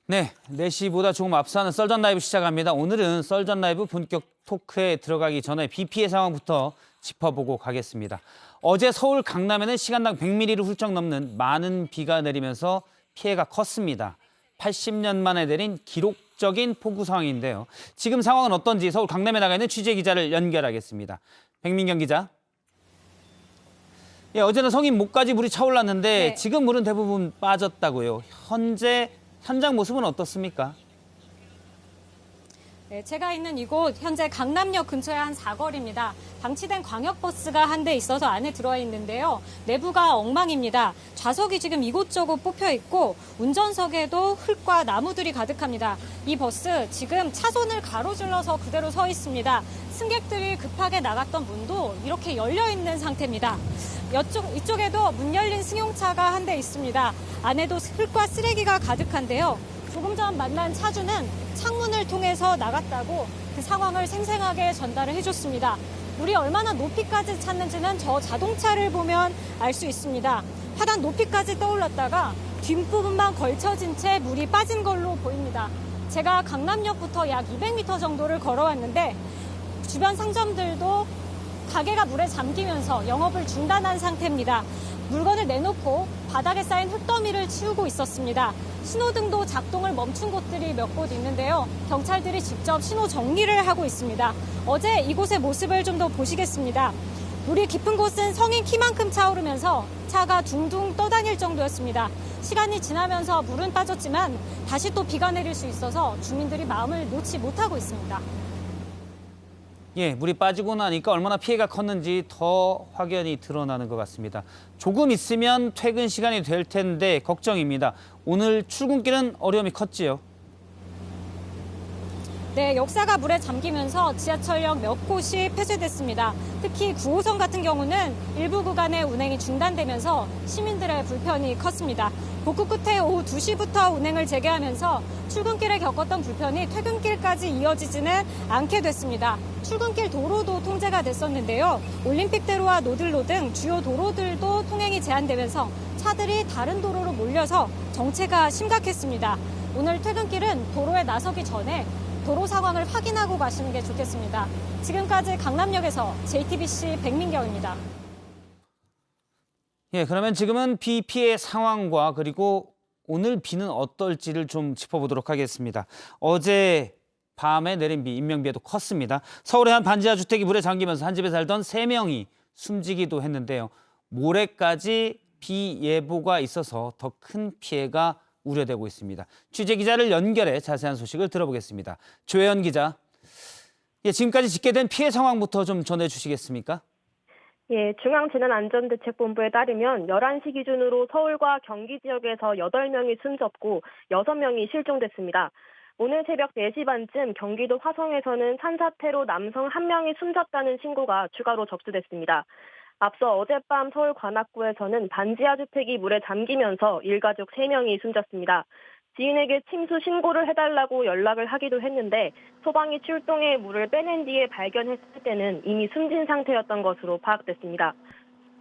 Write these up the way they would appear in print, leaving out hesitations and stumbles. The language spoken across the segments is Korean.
네, 4시보다 조금 앞서는 썰전 라이브 시작합니다. 오늘은 썰전 라이브 본격 토크에 들어가기 전에 비 피해 상황부터 짚어보고 가겠습니다. 어제 서울 강남에는 시간당 100mm를 훌쩍 넘는 많은 비가 내리면서 피해가 컸습니다. 80년 만에 내린 기록적인 폭우 상황인데요. 지금 상황은 어떤지 서울 강남에 나가 있는 취재 기자를 연결하겠습니다. 백민경 기자. 예, 어제는 성인 목까지 물이 차올랐는데 네. 지금 물은 대부분 빠졌다고요. 현재 현장 모습은 어떻습니까? 네, 제가 있는 이곳 현재 강남역 근처의 한 사거리입니다. 방치된 광역버스가 한 대 있어서 안에 들어와 있는데요. 내부가 엉망입니다. 좌석이 지금 이곳저곳 뽑혀 있고 운전석에도 흙과 나무들이 가득합니다. 이 버스 지금 차선을 가로질러서 그대로 서 있습니다. 승객들이 급하게 나갔던 문도 이렇게 열려 있는 상태입니다. 이쪽에도 문 열린 승용차가 한 대 있습니다. 안에도 흙과 쓰레기가 가득한데요. 조금 전 만난 차주는 창문을 통해서 나갔다고 그 상황을 생생하게 전달을 해줬습니다. 물이 얼마나 높이까지 찼는지는 저 자동차를 보면 알 수 있습니다. 하단 높이까지 떠올랐다가 뒷부분만 걸쳐진 채 물이 빠진 걸로 보입니다. 제가 강남역부터 약 200m 정도를 걸어왔는데 주변 상점들도 가게가 물에 잠기면서 영업을 중단한 상태입니다. 물건을 내놓고 바닥에 쌓인 흙더미를 치우고 있었습니다. 신호등도 작동을 멈춘 곳들이 몇 곳 있는데요. 경찰들이 직접 신호 정리를 하고 있습니다. 어제 이곳의 모습을 좀 더 보시겠습니다. 물이 깊은 곳은 성인 키만큼 차오르면서 차가 둥둥 떠다닐 정도였습니다. 시간이 지나면서 물은 빠졌지만 다시 또 비가 내릴 수 있어서 주민들이 마음을 놓지 못하고 있습니다. 예, 물이 빠지고 나니까 얼마나 피해가 컸는지 더 확연히 드러나는 것 같습니다. 조금 있으면 퇴근 시간이 될 텐데 걱정입니다. 오늘 출근길은 어려움이 컸지요. 네, 역사가 물에 잠기면서 지하철역 몇 곳이 폐쇄됐습니다. 특히 9호선 같은 경우는 일부 구간의 운행이 중단되면서 시민들의 불편이 컸습니다. 복구 끝에 오후 2시부터 운행을 재개하면서 출근길에 겪었던 불편이 퇴근길까지 이어지지는 않게 됐습니다. 출근길 도로도 통제가 됐었는데요. 올림픽대로와 노들로 등 주요 도로들도 통행이 제한되면서 차들이 다른 도로로 몰려서 정체가 심각했습니다. 오늘 퇴근길은 도로에 나서기 전에 도로 상황을 확인하고 가시는 게 좋겠습니다. 지금까지 강남역에서 JTBC 백민경입니다. 예, 그러면 지금은 비 피해 상황과 그리고 오늘 비는 어떨지를 좀 짚어보도록 하겠습니다. 어제 밤에 내린 비, 인명피해도 컸습니다. 서울의 한 반지하 주택이 물에 잠기면서 한 집에 살던 3명이 숨지기도 했는데요. 모레까지 비 예보가 있어서 더 큰 피해가 우려되고 있습니다. 취재 기자를 연결해 자세한 소식을 들어보겠습니다. 조혜연 기자, 예, 지금까지 집계된 피해 상황부터 좀 전해주시겠습니까? 예, 중앙재난안전대책본부에 따르면 11시 기준으로 서울과 경기 지역에서 8명이 숨졌고 6명이 실종됐습니다. 오늘 새벽 4시 반쯤 경기도 화성에서는 산사태로 남성 1명이 숨졌다는 신고가 추가로 접수됐습니다. 앞서 어젯밤 서울 관악구에서는 반지하 주택이 물에 잠기면서 일가족 3명이 숨졌습니다. 지인에게 침수 신고를 해달라고 연락을 하기도 했는데 소방이 출동해 물을 빼낸 뒤에 발견했을 때는 이미 숨진 상태였던 것으로 파악됐습니다.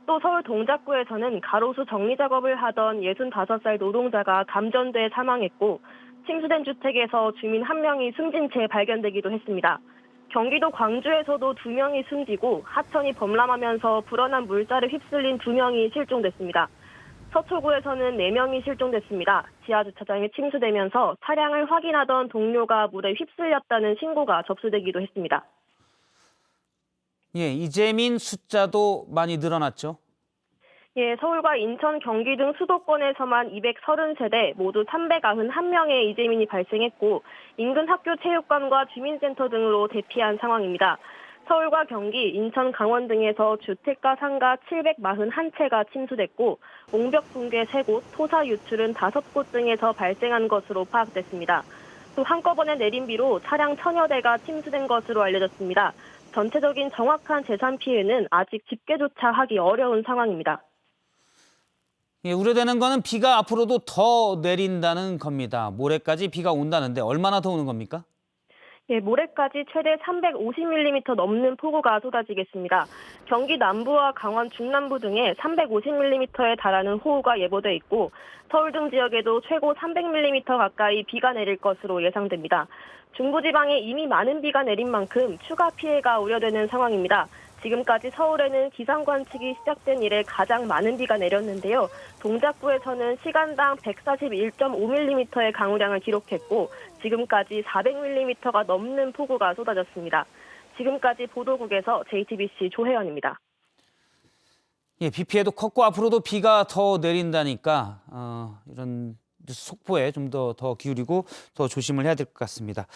또 서울 동작구에서는 가로수 정리 작업을 하던 65살 노동자가 감전돼 사망했고 침수된 주택에서 주민 1명이 숨진 채 발견되기도 했습니다. 경기도 광주에서도 2명이 숨지고 하천이 범람하면서 불어난 물자를 휩쓸린 2명이 실종됐습니다. 서초구에서는 4명이 실종됐습니다. 지하주차장에 침수되면서 차량을 확인하던 동료가 물에 휩쓸렸다는 신고가 접수되기도 했습니다. 예, 이재민 숫자도 많이 늘어났죠. 예, 서울과 인천, 경기 등 수도권에서만 230세대 모두 391명의 이재민이 발생했고 인근 학교 체육관과 주민센터 등으로 대피한 상황입니다. 서울과 경기, 인천, 강원 등에서 주택과 상가 741채가 침수됐고 옹벽 붕괴 3곳, 토사 유출은 5곳 등에서 발생한 것으로 파악됐습니다. 또 한꺼번에 내린 비로 차량 1000여 대가 침수된 것으로 알려졌습니다. 전체적인 정확한 재산 피해는 아직 집계조차 하기 어려운 상황입니다. 예, 우려되는 거는 비가 앞으로도 더 내린다는 겁니다. 모레까지 비가 온다는데 얼마나 더 오는 겁니까? 예, 모레까지 최대 350mm 넘는 폭우가 쏟아지겠습니다. 경기 남부와 강원 중남부 등에 350mm에 달하는 호우가 예보돼 있고 서울 등 지역에도 최고 300mm 가까이 비가 내릴 것으로 예상됩니다. 중부지방에 이미 많은 비가 내린 만큼 추가 피해가 우려되는 상황입니다. 지금까지 서울에는 기상 관측이 시작된 이래 가장 많은 비가 내렸는데요. 동작구에서는 시간당 141.5mm의 강우량을 기록했고 지금까지 400mm가 넘는 폭우가 쏟아졌습니다. 지금까지 보도국에서 JTBC 조혜연입니다. 예, 비 피해도 컸고 앞으로도 비가 더 내린다니까 이런 속보에 좀 더 기울이고 더 조심을 해야 될 것 같습니다.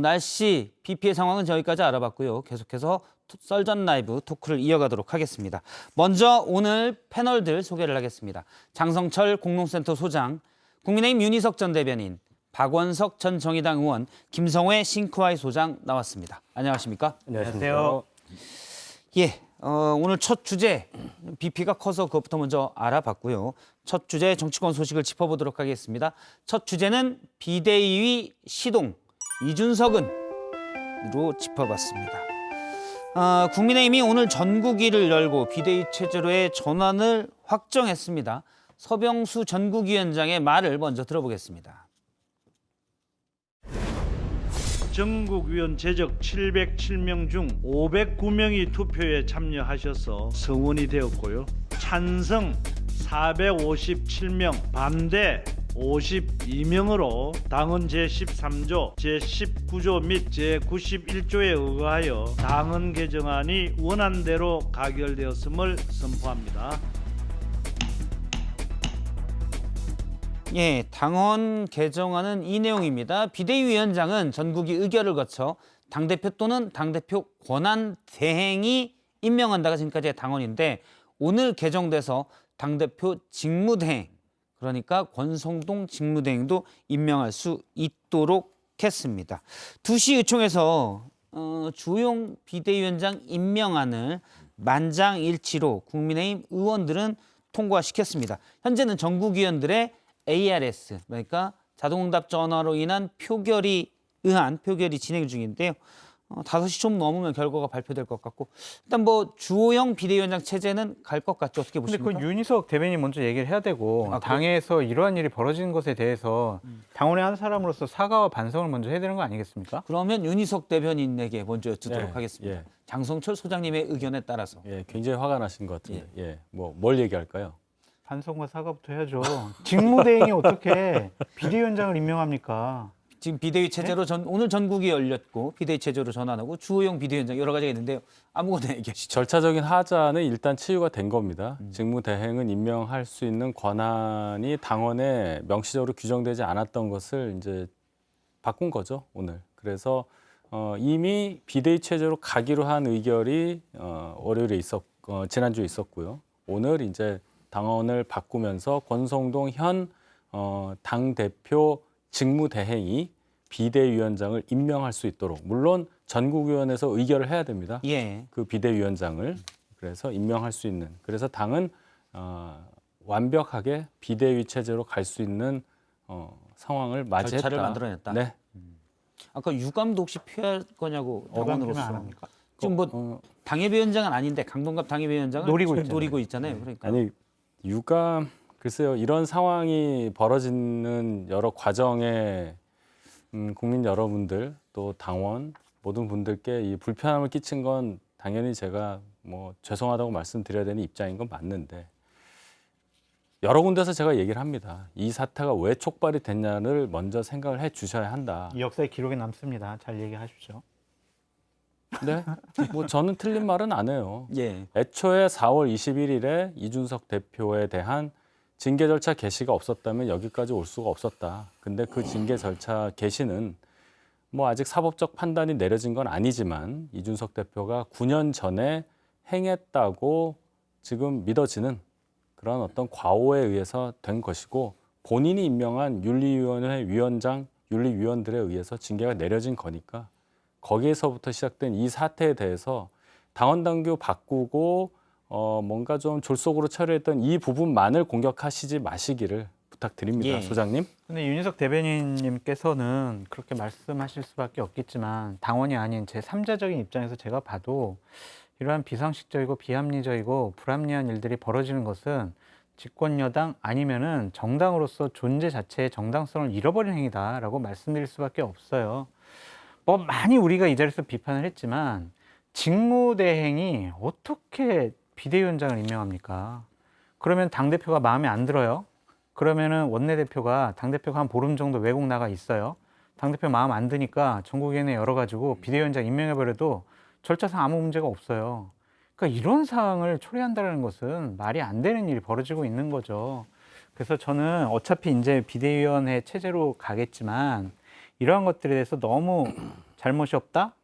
날씨, 비 피해 상황은 저희까지 알아봤고요. 계속해서 썰전 라이브 토크를 이어가도록 하겠습니다. 먼저 오늘 패널들 소개를 하겠습니다. 장성철 공농센터 소장, 국민의힘 윤희석 전 대변인, 박원석 전 정의당 의원, 김성회 싱크와이 소장 나왔습니다. 안녕하십니까? 안녕하세요. 예, 오늘 첫 주제 비피가 커서 그것부터 먼저 알아봤고요. 첫 주제 정치권 소식을 짚어보도록 하겠습니다. 첫 주제는 비대위 시동 이준석은으로 짚어봤습니다. 국민의힘이 오늘 전국위를 열고 비대위 체제로의 전환을 확정했습니다. 서병수 전국위원장의 말을 먼저 들어보겠습니다. 전국위원 제적 707명 중 509명이 투표에 참여하셔서 성원이 되었고요. 찬성 457명, 반대 52명으로 당헌 제13조, 제19조 및 제91조에 의거하여 당헌 개정안이 원안대로 가결되었음을 선포합니다. 예, 당헌 개정안은 이 내용입니다. 비대위원장은 전국위 의결을 거쳐 당대표 또는 당대표 권한 대행이 임명한다가 지금까지의 당헌인데 오늘 개정돼서 당대표 직무대행, 그러니까 권성동 직무대행도 임명할 수 있도록 했습니다. 2시 의총에서 주호영 비대위원장 임명안을 만장일치로 국민의힘 의원들은 통과시켰습니다. 현재는 전국위원들의 ARS, 그러니까 자동응답 전화로 인한 표결이 진행 중인데요. 5시 좀 넘으면 결과가 발표될 것 같고 일단 뭐 주호영 비대위원장 체제는 갈 것 같죠. 어떻게 근데 보십니까? 그 윤희석 대변인 먼저 얘기를 해야 되고 당에서 이러한 일이 벌어지는 것에 대해서 당원의 한 사람으로서 사과와 반성을 먼저 해야 되는 거 아니겠습니까? 그러면 윤희석 대변인에게 먼저 여쭙도록 예, 하겠습니다. 예. 장성철 소장님의 의견에 따라서. 예, 굉장히 화가 나신 것 같은데, 뭘 얘기할까요? 반성과 사과부터 해야죠. 직무대행이 어떻게 비대위원장을 임명합니까? 지금 비대위 체제로 오늘 전국이 열렸고 비대위 체제로 전환하고 주호영 비대위원장 여러 가지가 있는데요. 아무거나 얘기하시죠. 절차적인 하자는 일단 치유가 된 겁니다. 직무대행은 임명할 수 있는 권한이 당원에 명시적으로 규정되지 않았던 것을 이제 바꾼 거죠, 오늘. 그래서 이미 비대위 체제로 가기로 한 의결이 월요일에 지난주에 있었고요. 오늘 이제 당원을 바꾸면서 권성동 현 당대표 직무대행이 비대위원장을 임명할 수 있도록, 물론 전국위원회에서 의결을 해야 됩니다. 예. 그 비대위원장을 그래서 임명할 수 있는. 그래서 당은 완벽하게 비대위 체제로 갈 수 있는 상황을 맞이했다. 절차를 만들어냈다. 네. 아까 유감도 혹시 표할 거냐고 어감 표현 당원으로서. 안 합니까? 지금 뭐 당협위원장은 아닌데 강동갑 당협위원장을 노리고 있잖아요. 그러니까. 아니 유감 글쎄요, 이런 상황이 벌어지는 여러 과정에 국민 여러분들 또 당원 모든 분들께 이 불편함을 끼친 건 당연히 제가 뭐 죄송하다고 말씀드려야 되는 입장인 건 맞는데 여러 군데서 제가 얘기를 합니다. 이 사태가 왜 촉발이 됐냐를 먼저 생각을 해 주셔야 한다. 이 역사의 기록에 남습니다. 잘 얘기하십시오. 네, 뭐 저는 틀린 말은 안 해요. 예. 애초에 4월 21일에 이준석 대표에 대한 징계 절차 개시가 없었다면 여기까지 올 수가 없었다. 근데 그 징계 절차 개시는 뭐 아직 사법적 판단이 내려진 건 아니지만 이준석 대표가 9년 전에 행했다고 지금 믿어지는 그런 어떤 과오에 의해서 된 것이고 본인이 임명한 윤리위원회 위원장, 윤리위원들에 의해서 징계가 내려진 거니까 거기에서부터 시작된 이 사태에 대해서 당원 당규 바꾸고 뭔가 좀 졸속으로 처리했던 이 부분만을 공격하시지 마시기를 부탁드립니다, 예. 소장님. 근데 윤희석 대변인님께서는 그렇게 말씀하실 수밖에 없겠지만 당원이 아닌 제 3자적인 입장에서 제가 봐도 이러한 비상식적이고 비합리적이고 불합리한 일들이 벌어지는 것은 집권 여당 아니면은 정당으로서 존재 자체의 정당성을 잃어버린 행위다라고 말씀드릴 수밖에 없어요. 뭐 많이 우리가 이 자리에서 비판을 했지만 직무대행이 어떻게 비대위원장을 임명합니까? 그러면 당대표가 마음에 안 들어요. 그러면은 원내대표가 당대표가 한 보름 정도 외국 나가 있어요. 당대표 마음 안 드니까 전국위원회 열어가지고 비대위원장 임명해버려도 절차상 아무 문제가 없어요. 그러니까 이런 상황을 초래한다는 것은 말이 안 되는 일이 벌어지고 있는 거죠. 그래서 저는 어차피 이제 비대위원회 체제로 가겠지만 이러한 것들에 대해서 너무 잘못이 없다,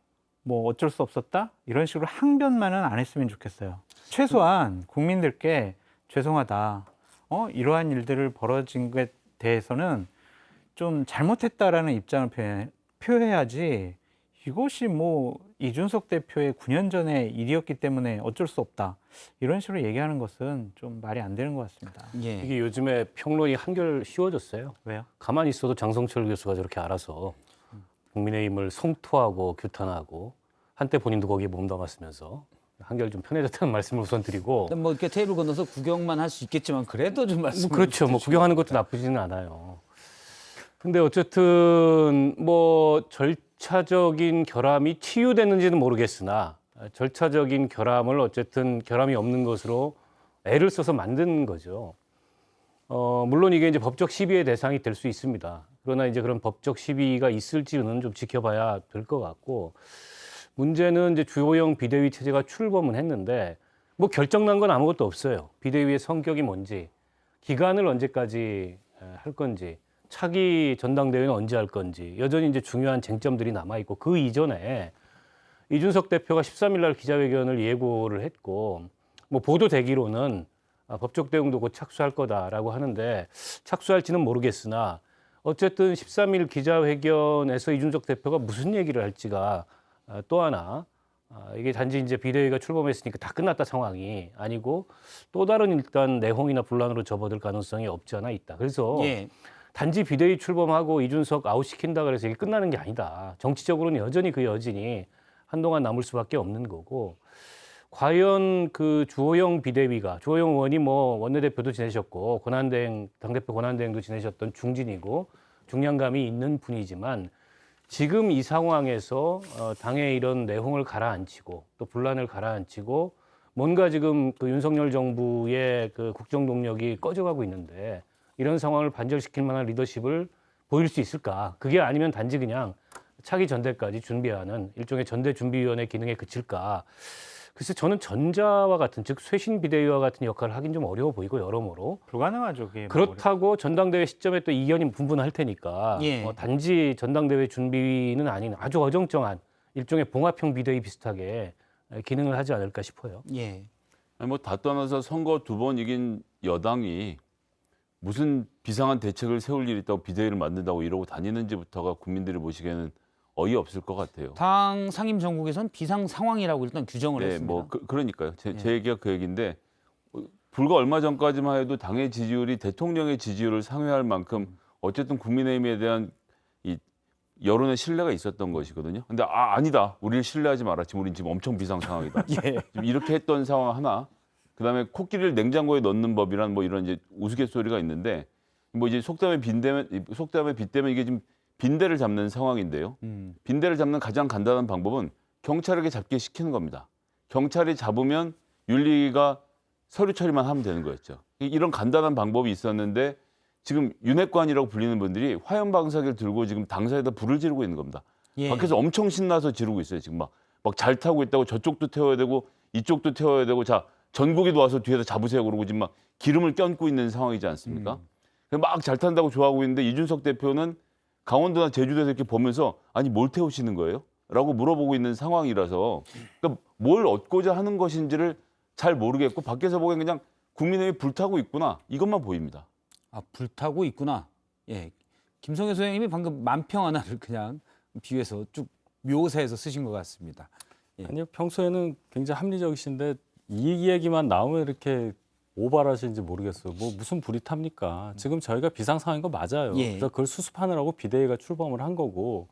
뭐 어쩔 수 없었다 이런 식으로 항변만은 안 했으면 좋겠어요. 최소한 국민들께 죄송하다. 이러한 일들을 벌어진 것에 대해서는 좀 잘못했다라는 입장을 표해야지 이것이 뭐 이준석 대표의 9년 전의 일이었기 때문에 어쩔 수 없다. 이런 식으로 얘기하는 것은 좀 말이 안 되는 것 같습니다. 예. 이게 요즘에 평론이 한결 쉬워졌어요. 왜요? 가만히 있어도 장성철 교수가 저렇게 알아서 국민의힘을 성토하고 규탄하고 한때 본인도 거기에 몸담았으면서 한결 좀 편해졌다는 말씀을 우선 드리고 일단 뭐 이렇게 테이블 건너서 구경만 할 수 있겠지만 그래도 좀 말씀. 그렇죠. 뭐 구경하는 것도 나쁘지는 않아요. 근데 어쨌든 뭐 절차적인 결함이 치유됐는지는 모르겠으나 절차적인 결함을 어쨌든 결함이 없는 것으로 애를 써서 만든 거죠. 물론 이게 이제 법적 시비의 대상이 될 수 있습니다. 그러나 이제 그런 법적 시비가 있을지는 좀 지켜봐야 될 것 같고 문제는 이제 주호영 비대위 체제가 출범은 했는데 뭐 결정난 건 아무것도 없어요. 비대위의 성격이 뭔지, 기간을 언제까지 할 건지, 차기 전당대회는 언제 할 건지 여전히 이제 중요한 쟁점들이 남아 있고 그 이전에 이준석 대표가 13일 날 기자회견을 예고를 했고 뭐 보도되기로는 법적 대응도 곧 착수할 거다라고 하는데 착수할지는 모르겠으나 어쨌든 13일 기자회견에서 이준석 대표가 무슨 얘기를 할지가 또 하나 이게 단지 이제 비대위가 출범했으니까 다 끝났다 상황이 아니고 또 다른 일단 내홍이나 분란으로 접어들 가능성이 없지 않아 있다. 그래서 예. 단지 비대위 출범하고 이준석 아웃시킨다 그래서 이게 끝나는 게 아니다. 정치적으로는 여전히 그 여진이 한동안 남을 수밖에 없는 거고 과연 그 주호영 비대위가 주호영 의원이 뭐 원내대표도 지내셨고 당대표 권한대행도 지내셨던 중진이고 중량감이 있는 분이지만 지금 이 상황에서 당의 이런 내홍을 가라앉히고 또 분란을 가라앉히고 뭔가 지금 그 윤석열 정부의 그 국정 동력이 꺼져가고 있는데 이런 상황을 반절시킬 만한 리더십을 보일 수 있을까? 그게 아니면 단지 그냥 차기 전대까지 준비하는 일종의 전대준비위원회 기능에 그칠까? 그래서 저는 전자와 같은 즉 쇄신 비대위와 같은 역할을 하긴 좀 어려워 보이고 여러모로 불가능하죠. 그게 그렇다고 전당대회 시점에 또 이견이 분분할 테니까 예. 단지 전당대회 준비는 아닌 아주 어정쩡한 일종의 봉합형 비대위 비슷하게 기능을 하지 않을까 싶어요. 예. 아니 뭐 다 떠나서 선거 2번 이긴 여당이 무슨 비상한 대책을 세울 일이 있다고 비대위를 만든다고 이러고 다니는지부터가 국민들이 보시기에는 어이없을 것 같아요. 당 상임 전국에선 비상 상황이라고 일단 규정을 네, 했습니다. 뭐 그러니까요. 제 얘기가 그 얘기인데 불과 얼마 전까지만 해도 당의 지지율이 대통령의 지지율을 상회할 만큼 어쨌든 국민의힘에 대한 이 여론의 신뢰가 있었던 것이거든요. 근데 아니다. 우리를 신뢰하지 마라. 지금 우린 지금 엄청 비상 상황이다. 지금 이렇게 했던 상황 하나. 그다음에 코끼리를 냉장고에 넣는 법이란 뭐 이런 이제 우스갯소리가 있는데 뭐 이제 속담에 빗대면 이게 지금 빈대를 잡는 상황인데요. 빈대를 잡는 가장 간단한 방법은 경찰에게 잡게 시키는 겁니다. 경찰이 잡으면 윤리가 서류 처리만 하면 되는 거였죠. 이런 간단한 방법이 있었는데 지금 윤핵관이라고 불리는 분들이 화염 방사기를 들고 지금 당사에다 불을 지르고 있는 겁니다. 예. 밖에서 엄청 신나서 지르고 있어요. 지금 막 잘 타고 있다고 저쪽도 태워야 되고 이쪽도 태워야 되고 자 전국이 와서 뒤에서 잡으세요 그러고 지금 막 기름을 껴안고 있는 상황이지 않습니까? 막 잘 탄다고 좋아하고 있는데 이준석 대표는 강원도나 제주도에서 이렇게 보면서 아니 뭘 태우시는 거예요? 라고 물어보고 있는 상황이라서 그러니까 뭘 얻고자 하는 것인지를 잘 모르겠고 밖에서 보기엔 그냥 국민의힘이 불타고 있구나 이것만 보입니다. 불타고 있구나. 예. 김성애 소장님이 방금 만평 하나를 그냥 비유해서 쭉 묘사해서 쓰신 것 같습니다. 예. 아니요, 평소에는 굉장히 합리적이신데 이 얘기만 나오면 이렇게 오버하시는지 모르겠어요. 뭐 무슨 불이 탑니까? 지금 저희가 비상 상황인 거 맞아요. 예. 그래서 그걸 수습하느라고 비대위가 출범을 한 거고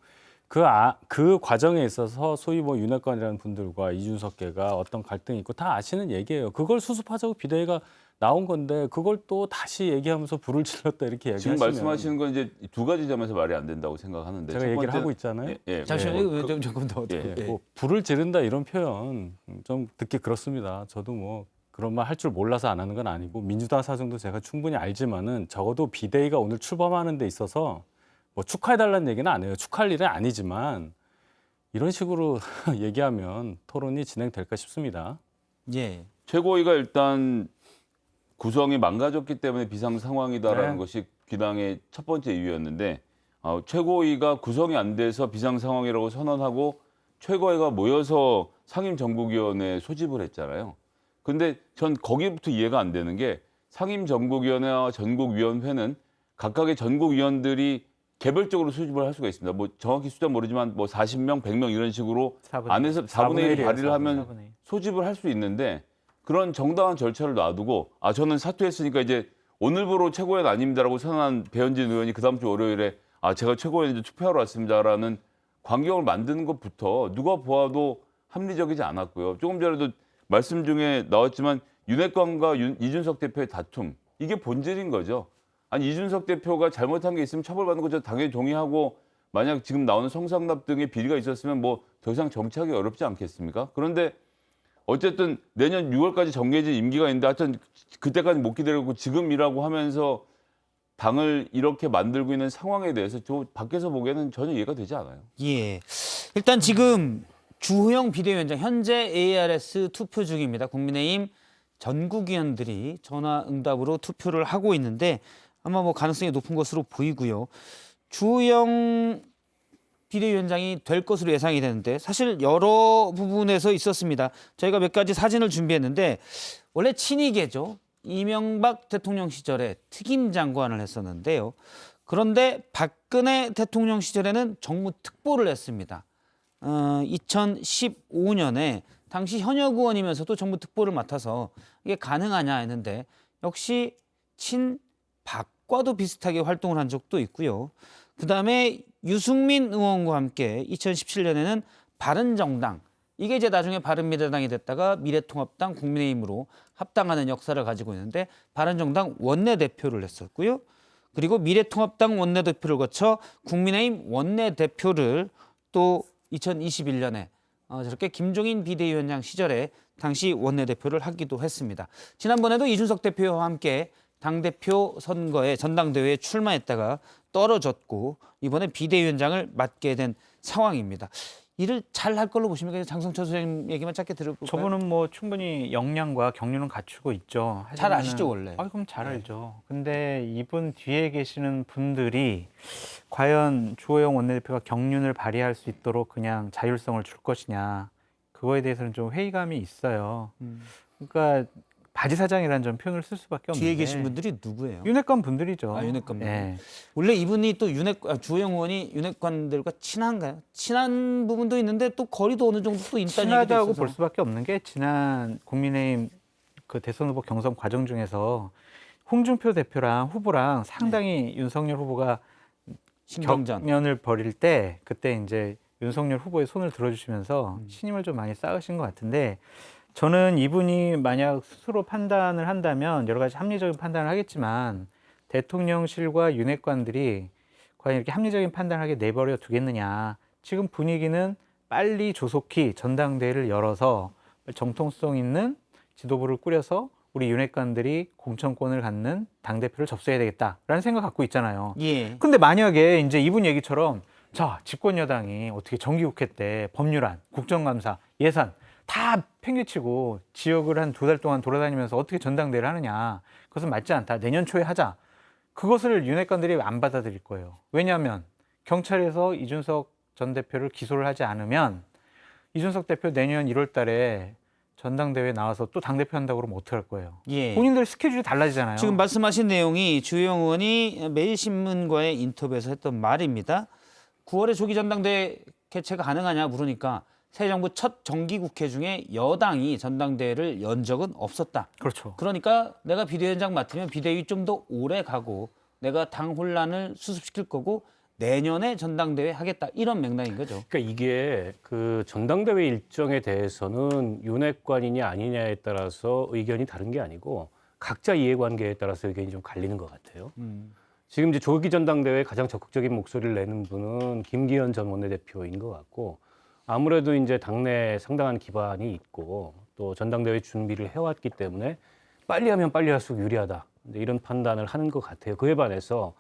그 과정에 있어서 소위 뭐 윤핵관이라는 분들과 이준석계가 어떤 갈등이 있고 다 아시는 얘기예요. 그걸 수습하자고 비대위가 나온 건데 그걸 또 다시 얘기하면서 불을 질렀다 이렇게 지금 얘기하시면 말씀하시는 건 이제 두 가지 점에서 말이 안 된다고 생각하는데 제가 첫 얘기를 번째- 하고 있잖아요. 예, 잠시만요. 그- 조금 더 어떻게? 예, 뭐 불을 지른다 이런 표현 좀 듣기 그렇습니다. 저도 뭐 그런 말 할 줄 몰라서 안 하는 건 아니고 민주당 사정도 제가 충분히 알지만은 적어도 비대위가 오늘 출범하는 데 있어서 뭐 축하해달라는 얘기는 안 해요. 축하할 일은 아니지만 이런 식으로 얘기하면 토론이 진행될까 싶습니다. 예. 최고위가 일단 구성이 망가졌기 때문에 비상 상황이다라는 네. 것이 귀당의 첫 번째 이유였는데 최고위가 구성이 안 돼서 비상 상황이라고 선언하고 최고위가 모여서 상임정국위원회 소집을 했잖아요. 근데 전 거기부터 이해가 안 되는 게 상임정국위원회와 전국위원회는 각각의 전국위원들이 개별적으로 소집을 할 수가 있습니다. 뭐 정확히 숫자 모르지만 뭐 40명, 100명 이런 식으로 4분의 안에서 4분의 1 1이에요, 발의를 하면 4분의 1. 소집을 할 수 있는데 그런 정당한 절차를 놔두고 저는 사퇴했으니까 이제 오늘부로 최고위원 아닙니다라고 선언한 배현진 의원이 그다음 주 월요일에 제가 최고위원 투표하러 왔습니다라는 광경을 만드는 것부터 누가 보아도 합리적이지 않았고요. 조금 전에도 말씀 중에 나왔지만 윤핵관과 이준석 대표의 다툼 이게 본질인 거죠. 아니 이준석 대표가 잘못한 게 있으면 처벌받는 거 저 당연히 동의하고 만약 지금 나오는 성상납 등의 비리가 있었으면 뭐 더 이상 정치하기 어렵지 않겠습니까? 그런데 어쨌든 내년 6월까지 정해진 임기가 있는데 하여튼 그때까지 못 기다리고 지금이라고 하면서 당을 이렇게 만들고 있는 상황에 대해서 저 밖에서 보기에는 전혀 이해가 되지 않아요. 예. 일단 지금 주호영 비대위원장 현재 ARS 투표 중입니다. 국민의힘 전국위원들이 전화 응답으로 투표를 하고 있는데 아마 뭐 가능성이 높은 것으로 보이고요. 주호영 비대위원장이 될 것으로 예상이 되는데 사실 여러 부분에서 있었습니다. 저희가 몇 가지 사진을 준비했는데 원래 친이계죠. 이명박 대통령 시절에 특임 장관을 했었는데요. 그런데 박근혜 대통령 시절에는 정무 특보를 했습니다. 2015년에 당시 현역 의원이면서도 정무 특보를 맡아서 이게 가능하냐 했는데 역시 친박과도 비슷하게 활동을 한 적도 있고요. 그다음에 유승민 의원과 함께 2017년에는 바른정당, 이게 이제 나중에 바른미래당이 됐다가 미래통합당, 국민의힘으로 합당하는 역사를 가지고 있는데 바른정당 원내대표를 했었고요. 그리고 미래통합당 원내대표를 거쳐 국민의힘 원내대표를 또 2021년에 저렇게 김종인 비대위원장 시절에 당시 원내대표를 하기도 했습니다. 지난번에도 이준석 대표와 함께 당대표 선거에 전당대회에 출마했다가 떨어졌고 이번에 비대위원장을 맡게 된 상황입니다. 일을 잘 할 걸로 보십니까? 장성철 소장님 얘기만 짧게 들어볼까요? 저분은 뭐 충분히 역량과 경륜은 갖추고 있죠. 잘 하지만은- 아시죠, 원래? 그럼 잘 알죠. 근데 이분 뒤에 계시는 분들이 과연 주호영 원내대표가 경륜을 발휘할 수 있도록 그냥 자율성을 줄 것이냐, 그거에 대해서는 좀 회의감이 있어요. 그러니까 바지사장이라는 좀 표현을 쓸 수밖에 없는데 뒤에 계신 분들이 누구예요? 윤핵관 분들이죠. 윤핵관 분들. 예. 원래 이분이 또 주호영 의원이 윤핵관들과 친한가요? 친한 부분도 있는데 또 거리도 어느 정도 또 있다는 얘기도 친하다고 있어서. 볼 수밖에 없는 게 지난 국민의힘 그 대선 후보 경선 과정 중에서 홍준표 대표랑 후보랑 상당히 윤석열 후보가 신경전. 격면을 벌일 때 그때 이제 윤석열 후보의 손을 들어주시면서 신임을 좀 많이 쌓으신 것 같은데 저는 이분이 만약 스스로 판단을 한다면 여러 가지 합리적인 판단을 하겠지만 대통령실과 윤핵관들이 과연 이렇게 합리적인 판단을 하게 내버려 두겠느냐. 지금 분위기는 빨리 조속히 전당대회를 열어서 정통성 있는 지도부를 꾸려서 우리 윤핵관들이 공천권을 갖는 당대표를 접수해야 되겠다라는 생각 갖고 있잖아요. 예. 근데 만약에 이제 이분 얘기처럼 자, 집권 여당이 어떻게 정기국회 때 법률안, 국정감사, 예산 다 팽개치고 지역을 한 2달 동안 돌아다니면서 어떻게 전당대회를 하느냐. 그것은 맞지 않다. 내년 초에 하자. 그것을 윤핵관들이 안 받아들일 거예요. 왜냐하면 경찰에서 이준석 전 대표를 기소를 하지 않으면 이준석 대표 내년 1월 달에 전당대회에 나와서 또 당대표 한다고 그러면 어떡할 거예요. 예. 본인들 스케줄이 달라지잖아요. 지금 말씀하신 내용이 주호영 의원이 매일신문과의 인터뷰에서 했던 말입니다. 9월에 조기 전당대회 개최가 가능하냐 물으니까 새 정부 첫 정기국회 중에 여당이 전당대회를 연 적은 없었다. 그렇죠. 그러니까 내가 비대위원장 맡으면 비대위 좀 더 오래 가고 내가 당 혼란을 수습시킬 거고 내년에 전당대회 하겠다 이런 맥락인 거죠. 그러니까 이게 그 전당대회 일정에 대해서는 윤핵관이냐 아니냐에 따라서 의견이 다른 게 아니고 각자 이해관계에 따라서 의견이 좀 갈리는 것 같아요. 지금 이제 조기 전당대회에 가장 적극적인 목소리를 내는 분은 김기현 전 원내대표인 것 같고 아무래도 이제 당내에 상당한 기반이 있고 또 전당대회 준비를 해왔기 때문에 빨리 하면 빨리 할수록 유리하다. 이런 판단을 하는 것 같아요. 그에 반해서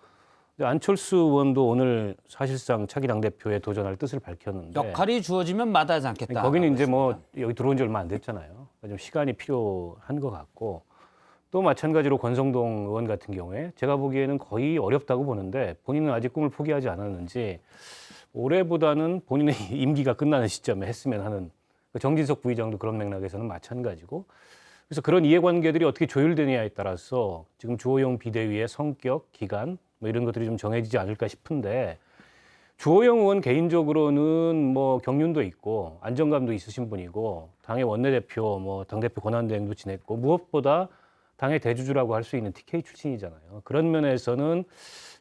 안철수 의원도 오늘 사실상 차기 당대표에 도전할 뜻을 밝혔는데 역할이 주어지면 마다하지 않겠다. 거기는 이제 뭐 여기 들어온 지 얼마 안 됐잖아요. 그러니까 좀 시간이 필요한 것 같고 또 마찬가지로 권성동 의원 같은 경우에 제가 보기에는 거의 어렵다고 보는데 본인은 아직 꿈을 포기하지 않았는지 올해보다는 본인의 임기가 끝나는 시점에 했으면 하는 정진석 부의장도 그런 맥락에서는 마찬가지고 그래서 그런 이해관계들이 어떻게 조율되느냐에 따라서 지금 주호영 비대위의 성격, 기간 뭐 이런 것들이 좀 정해지지 않을까 싶은데 주호영 의원 개인적으로는 뭐 경륜도 있고 안정감도 있으신 분이고 당의 원내대표, 뭐 당대표 권한대행도 지냈고 무엇보다 당의 대주주라고 할 수 있는 TK 출신이잖아요. 그런 면에서는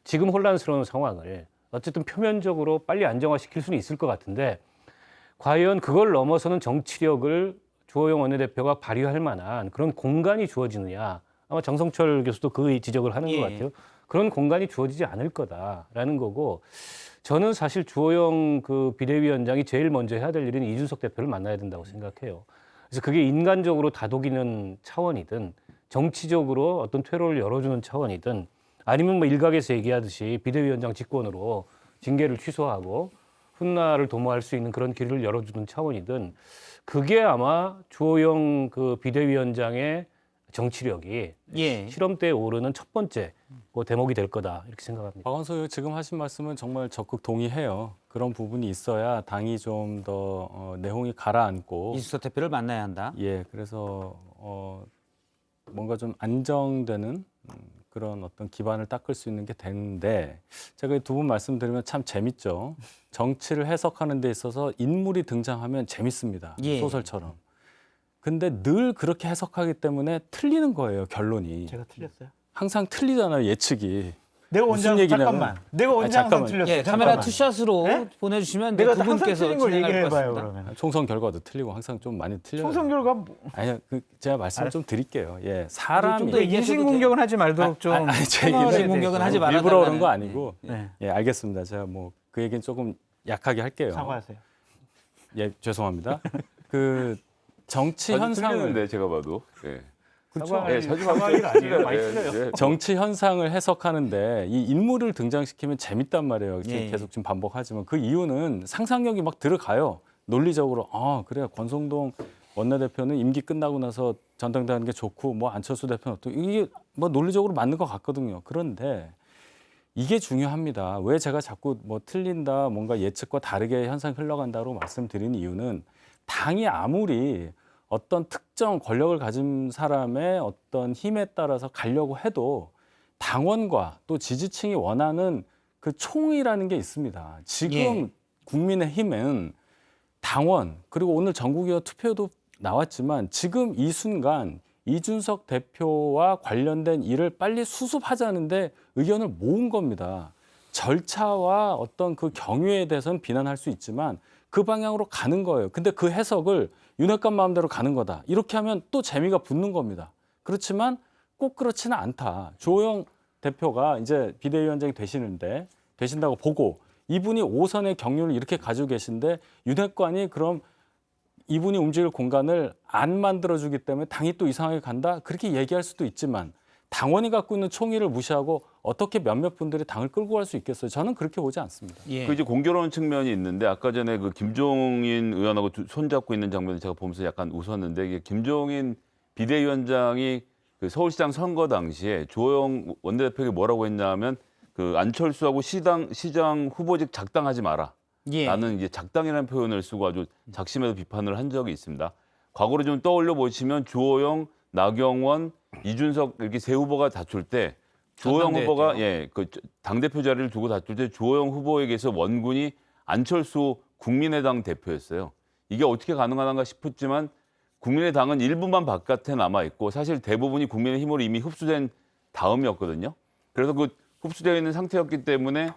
지금 혼란스러운 상황을 어쨌든 표면적으로 빨리 안정화시킬 수는 있을 것 같은데 과연 그걸 넘어서는 정치력을 주호영 원내대표가 발휘할 만한 그런 공간이 주어지느냐. 아마 정성철 교수도 그 지적을 하는 것 같아요. 그런 공간이 주어지지 않을 거다라는 거고 저는 사실 주호영 그 비대위원장이 제일 먼저 해야 될 일은 이준석 대표를 만나야 된다고 생각해요. 그래서 그게 인간적으로 다독이는 차원이든 정치적으로 어떤 퇴로를 열어주는 차원이든 아니면 뭐 일각에서 얘기하듯이 비대위원장 직권으로 징계를 취소하고 훗날을 도모할 수 있는 그런 길을 열어주는 차원이든 그게 아마 주호영 그 비대위원장의 정치력이 실험대에 오르는 첫 번째 그 대목이 될 거다 이렇게 생각합니다. 박원석 의원 지금 하신 말씀은 정말 적극 동의해요. 그런 부분이 있어야 당이 좀 더 내홍이 가라앉고 이준석 대표를 만나야 한다. 예, 그래서 뭔가 좀 안정되는 그런 어떤 기반을 닦을 수 있는 게 되는데 제가 두 분 말씀드리면 참 재밌죠. 정치를 해석하는 데 있어서 인물이 등장하면 재밌습니다. 소설처럼. 근데 늘 그렇게 해석하기 때문에 틀리는 거예요, 결론이. 제가 틀렸어요? 항상 틀리잖아요, 예측이. 내가 무슨 언제 얘기냐면- 잠깐만. 내가 언제 항상 잠깐만. 틀렸어요? 예, 카메라 잠깐만. 투샷으로 네? 보내주시면 내가 두 항상 분께서 틀린 걸 진행할 것 얘기해봐요 같습니다. 그러면. 총선 결과도 틀리고 항상 좀 많이 틀려요. 총선 결과 뭐- 아니요, 제가 말씀 좀 드릴게요. 예, 좀 사람이 더 인신 공격은 하지 말도록 좀. 제 인신 얘기는 공격은 하지 말아달라는. 일부러 그런 거 아니고. 네. 예, 알겠습니다. 제가 뭐 그 얘기는 조금 약하게 할게요. 사과하세요. 예, 죄송합니다. 그 정치 현상을 틀리는데 제가 봐도. 예. 사과할 예, 일- 자주 사과할 일 아니에요. 많이 예, 틀려요. 예. 정치 현상을 해석하는데 이 인물을 등장시키면 재밌단 말이에요. 예. 계속 지금 반복하지만 그 이유는 상상력이 막 들어가요. 논리적으로 그래 권성동 원내대표는 임기 끝나고 나서 전당대회하는 게 좋고 뭐 안철수 대표는 또 이게 뭐 논리적으로 맞는 것 같거든요. 그런데 이게 중요합니다. 왜 제가 자꾸 뭐 틀린다, 뭔가 예측과 다르게 현상이 흘러간다고 말씀드리는 이유는 당이 아무리 어떤 특정 권력을 가진 사람의 어떤 힘에 따라서 가려고 해도 당원과 또 지지층이 원하는 그 총이라는 게 있습니다. 지금 국민의힘은 당원 그리고 오늘 전국위원 투표도 나왔지만 지금 이 순간 이준석 대표와 관련된 일을 빨리 수습하자는데 의견을 모은 겁니다. 절차와 어떤 그 경위에 대해서는 비난할 수 있지만 그 방향으로 가는 거예요. 근데 그 해석을 윤핵관 마음대로 가는 거다. 이렇게 하면 또 재미가 붙는 겁니다. 그렇지만 꼭 그렇지는 않다. 주호영 대표가 이제 비대위원장이 되신다고 보고 이분이 5선의 경륜을 이렇게 가지고 계신데 윤핵관이 그럼 이분이 움직일 공간을 안 만들어주기 때문에 당이 또 이상하게 간다? 그렇게 얘기할 수도 있지만 당원이 갖고 있는 총의를 무시하고 어떻게 몇몇 분들이 당을 끌고 갈 수 있겠어요? 저는 그렇게 보지 않습니다. 그 이제 공교로운 측면이 있는데 아까 전에 그 김종인 의원하고 손잡고 있는 장면을 제가 보면서 약간 웃었는데 이게 김종인 비대위원장이 그 서울시장 선거 당시에 주호영 원내대표에게 뭐라고 했냐면 그 안철수하고 시장 후보직 작당하지 마라. 나는 이제 작당이라는 표현을 쓰고 아주 작심해서 비판을 한 적이 있습니다. 과거를 좀 떠올려 보시면 주호영, 나경원, 이준석 이렇게 세 후보가 다툴 때 주호영 후보가 그 당대표 자리를 두고 다툴 때 주호영 후보에게서 원군이 안철수 국민의당 대표였어요. 이게 어떻게 가능한가 싶었지만 국민의당은 일부만 바깥에 남아 있고 사실 대부분이 국민의힘으로 이미 흡수된 다음이었거든요. 그래서 그 흡수되어 있는 상태였기 때문에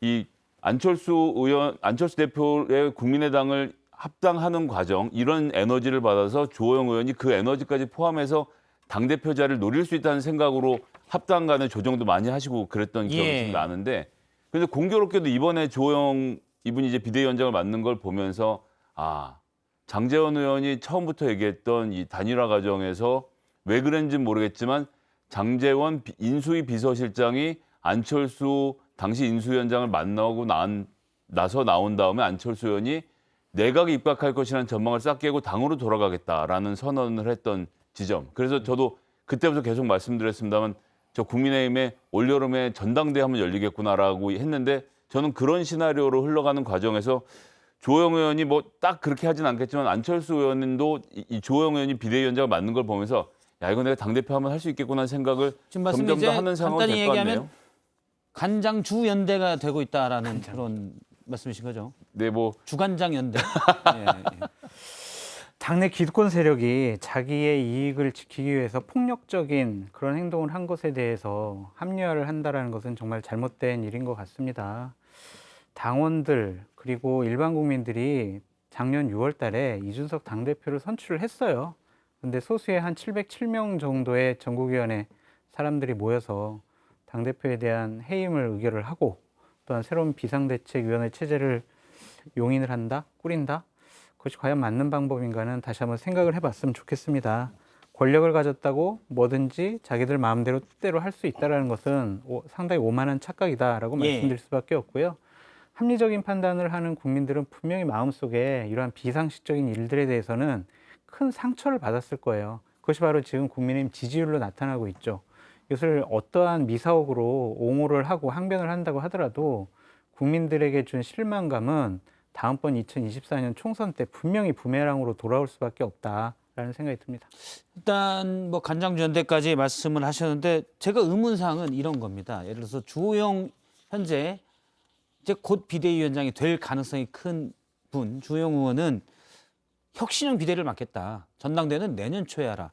이 안철수 대표의 국민의당을 합당하는 과정, 이런 에너지를 받아서 주호영 의원이 그 에너지까지 포함해서 당대표 자리를 노릴 수 있다는 생각으로 합당 간의 조정도 많이 하시고 그랬던 기억이 예. 좀 나는데, 근데 공교롭게도 이번에 주호영 이분이 이제 비대위원장을 맡는 걸 보면서 장제원 의원이 처음부터 얘기했던 이 단일화 과정에서 왜 그랬는지는 모르겠지만 장제원 인수위 비서실장이 안철수 당시 인수위원장을 만나고 나서 나온 다음에 안철수 의원이 내각에 입각할 것이라는 전망을 싹 깨고 당으로 돌아가겠다라는 선언을 했던 지점. 그래서 저도 그때부터 계속 말씀드렸습니다만 저 국민의힘에 올여름에 전당대회 한번 열리겠구나라고 했는데, 저는 그런 시나리오로 흘러가는 과정에서 주호영 의원이 뭐 딱 그렇게 하진 않겠지만 안철수 의원도 이 주호영 의원이 비대위원장을 맡는 걸 보면서 야, 이거 내가 당대표 한번 할 수 있겠구나는 생각을 지금 말씀 점점 이제 더 하는 상황이 간단히 될 것 같네요. 얘기하면 간장 주연대가 되고 있다라는 그런 말씀이신 거죠. 네, 뭐 주간장 연대. 예, 예. 당내 기득권 세력이 자기의 이익을 지키기 위해서 폭력적인 그런 행동을 한 것에 대해서 합리화를 한다는 것은 정말 잘못된 일인 것 같습니다. 당원들 그리고 일반 국민들이 작년 6월 달에 이준석 당대표를 선출을 했어요. 근데 소수의 한 707명 정도의 전국위원회 사람들이 모여서 당대표에 대한 해임을 의결을 하고 또한 새로운 비상대책위원회 체제를 용인을 한다, 꾸린다. 그것이 과연 맞는 방법인가는 다시 한번 생각을 해봤으면 좋겠습니다. 권력을 가졌다고 뭐든지 자기들 마음대로 뜻대로 할 수 있다는 것은 상당히 오만한 착각이다라고 예. 말씀드릴 수밖에 없고요. 합리적인 판단을 하는 국민들은 분명히 마음속에 이러한 비상식적인 일들에 대해서는 큰 상처를 받았을 거예요. 그것이 바로 지금 국민의힘 지지율로 나타나고 있죠. 이것을 어떠한 미사옥으로 옹호를 하고 항변을 한다고 하더라도 국민들에게 준 실망감은 다음번 2024년 총선 때 분명히 부메랑으로 돌아올 수밖에 없다라는 생각이 듭니다. 일단 뭐 간장주연대까지 말씀을 하셨는데 제가 의문사항은 이런 겁니다. 예를 들어서 주호영 현재 이제 곧 비대위원장이 될 가능성이 큰 분 주호영 의원은 혁신형 비대위를 맡겠다. 전당대회는 내년 초에 하라.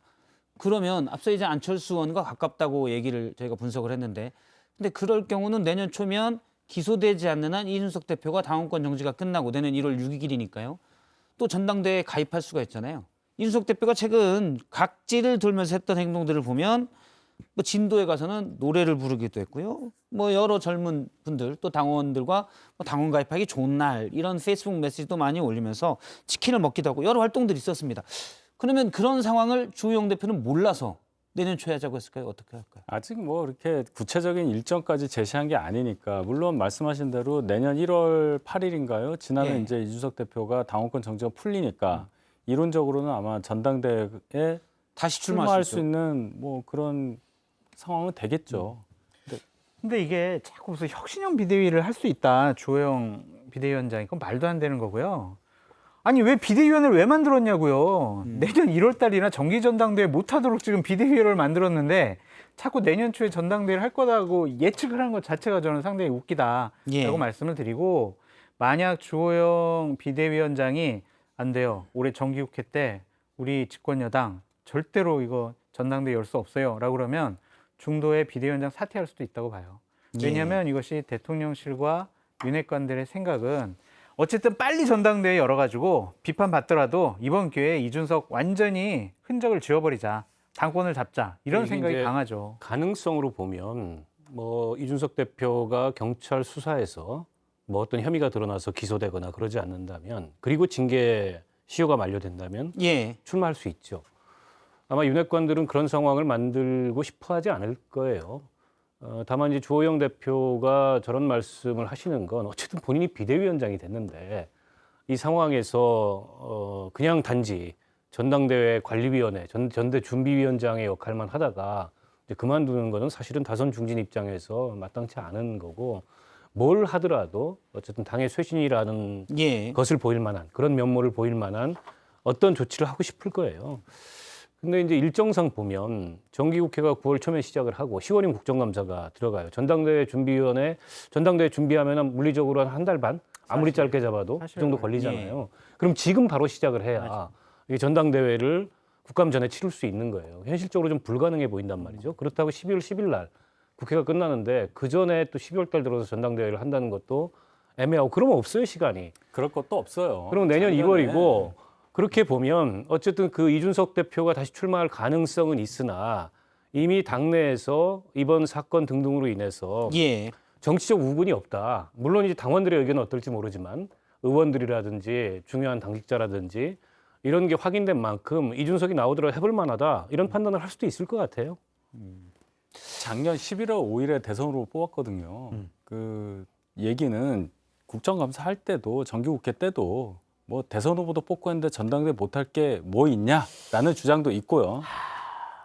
그러면 앞서 이제 안철수 의원과 가깝다고 얘기를 저희가 분석을 했는데, 근데 그럴 경우는 내년 초면 기소되지 않는 한 이준석 대표가 당원권 정지가 끝나고 내년 1월 6일이니까요. 또 전당대회에 가입할 수가 있잖아요. 이준석 대표가 최근 각지를 돌면서 했던 행동들을 보면 뭐 진도에 가서는 노래를 부르기도 했고요. 뭐 여러 젊은 분들 또 당원들과 뭐 당원 가입하기 좋은 날 이런 페이스북 메시지도 많이 올리면서 치킨을 먹기도 하고 여러 활동들이 있었습니다. 그러면 그런 상황을 주호영 대표는 몰라서 내년 초에 하자고 했을까요? 어떻게 할까요? 아직 뭐 이렇게 구체적인 일정까지 제시한 게 아니니까, 물론 말씀하신 대로 내년 1월 8일인가요? 지나면 예. 이제 이준석 대표가 당원권 정지가 풀리니까 이론적으로는 아마 전당대회에 다시 출마할 출마할 수 수 있는 뭐 그런 상황은 되겠죠. 근데 이게 자꾸 무슨 혁신형 비대위를 할 수 있다. 주호영 비대위원장이. 그건 말도 안 되는 거고요. 아니 왜 비대위원회를 왜 만들었냐고요. 내년 1월 달이나 정기전당대회 못하도록 지금 비대위원회를 만들었는데 자꾸 내년 초에 전당대회를 할 거다고 예측을 하는 것 자체가 저는 상당히 웃기다라고 예. 말씀을 드리고, 만약 주호영 비대위원장이 안 돼요. 올해 정기국회 때 우리 집권여당 절대로 이거 전당대회 열 수 없어요 라고 그러면 중도에 비대위원장 사퇴할 수도 있다고 봐요. 왜냐하면 이것이 대통령실과 윤핵관들의 생각은 어쨌든 빨리 전당대회 열어가지고 비판받더라도 이번 기회에 이준석 완전히 흔적을 지워버리자, 당권을 잡자, 이런 이게 생각이 이제 강하죠. 가능성으로 보면 뭐 이준석 대표가 경찰 수사에서 뭐 어떤 혐의가 드러나서 기소되거나 그러지 않는다면, 그리고 징계 시효가 만료된다면 예. 출마할 수 있죠. 아마 윤핵관들은 그런 상황을 만들고 싶어하지 않을 거예요. 다만 이제 주호영 대표가 저런 말씀을 하시는 건 어쨌든 본인이 비대위원장이 됐는데 이 상황에서 그냥 단지 전당대회 관리위원회, 전대 준비위원장의 역할만 하다가 이제 그만두는 거는 사실은 다선 중진 입장에서 마땅치 않은 거고, 뭘 하더라도 어쨌든 당의 쇄신이라는 예. 것을 보일 만한, 그런 면모를 보일 만한 어떤 조치를 하고 싶을 거예요. 근데 이제 일정상 보면 정기국회가 9월 초면 시작을 하고 10월이면 국정감사가 들어가요. 전당대회 준비하면 물리적으로 한 달 반? 아무리 짧게 잡아도 그 정도 걸리잖아요. 그럼 지금 바로 시작을 해야 이게 전당대회를 국감 전에 치를 수 있는 거예요. 현실적으로 좀 불가능해 보인단 말이죠. 그렇다고 12월 10일 날 국회가 끝나는데 그 전에 또 12월 달 들어서 전당대회를 한다는 것도 애매하고 그러면 없어요, 시간이. 그럴 것도 없어요. 그럼 내년 작년에 2월이고 그렇게 보면 어쨌든 그 이준석 대표가 다시 출마할 가능성은 있으나 이미 당내에서 이번 사건 등등으로 인해서 예. 정치적 우군이 없다. 물론 이제 당원들의 의견은 어떨지 모르지만 의원들이라든지 중요한 당직자라든지 이런 게 확인된 만큼 이준석이 나오더라도 해볼 만하다. 이런 판단을 할 수도 있을 것 같아요. 작년 11월 5일에 대선으로 뽑았거든요. 그 얘기는 국정감사 할 때도 정기국회 때도 뭐 대선 후보도 뽑고 했는데 전당대회 못할 게 뭐 있냐라는 주장도 있고요.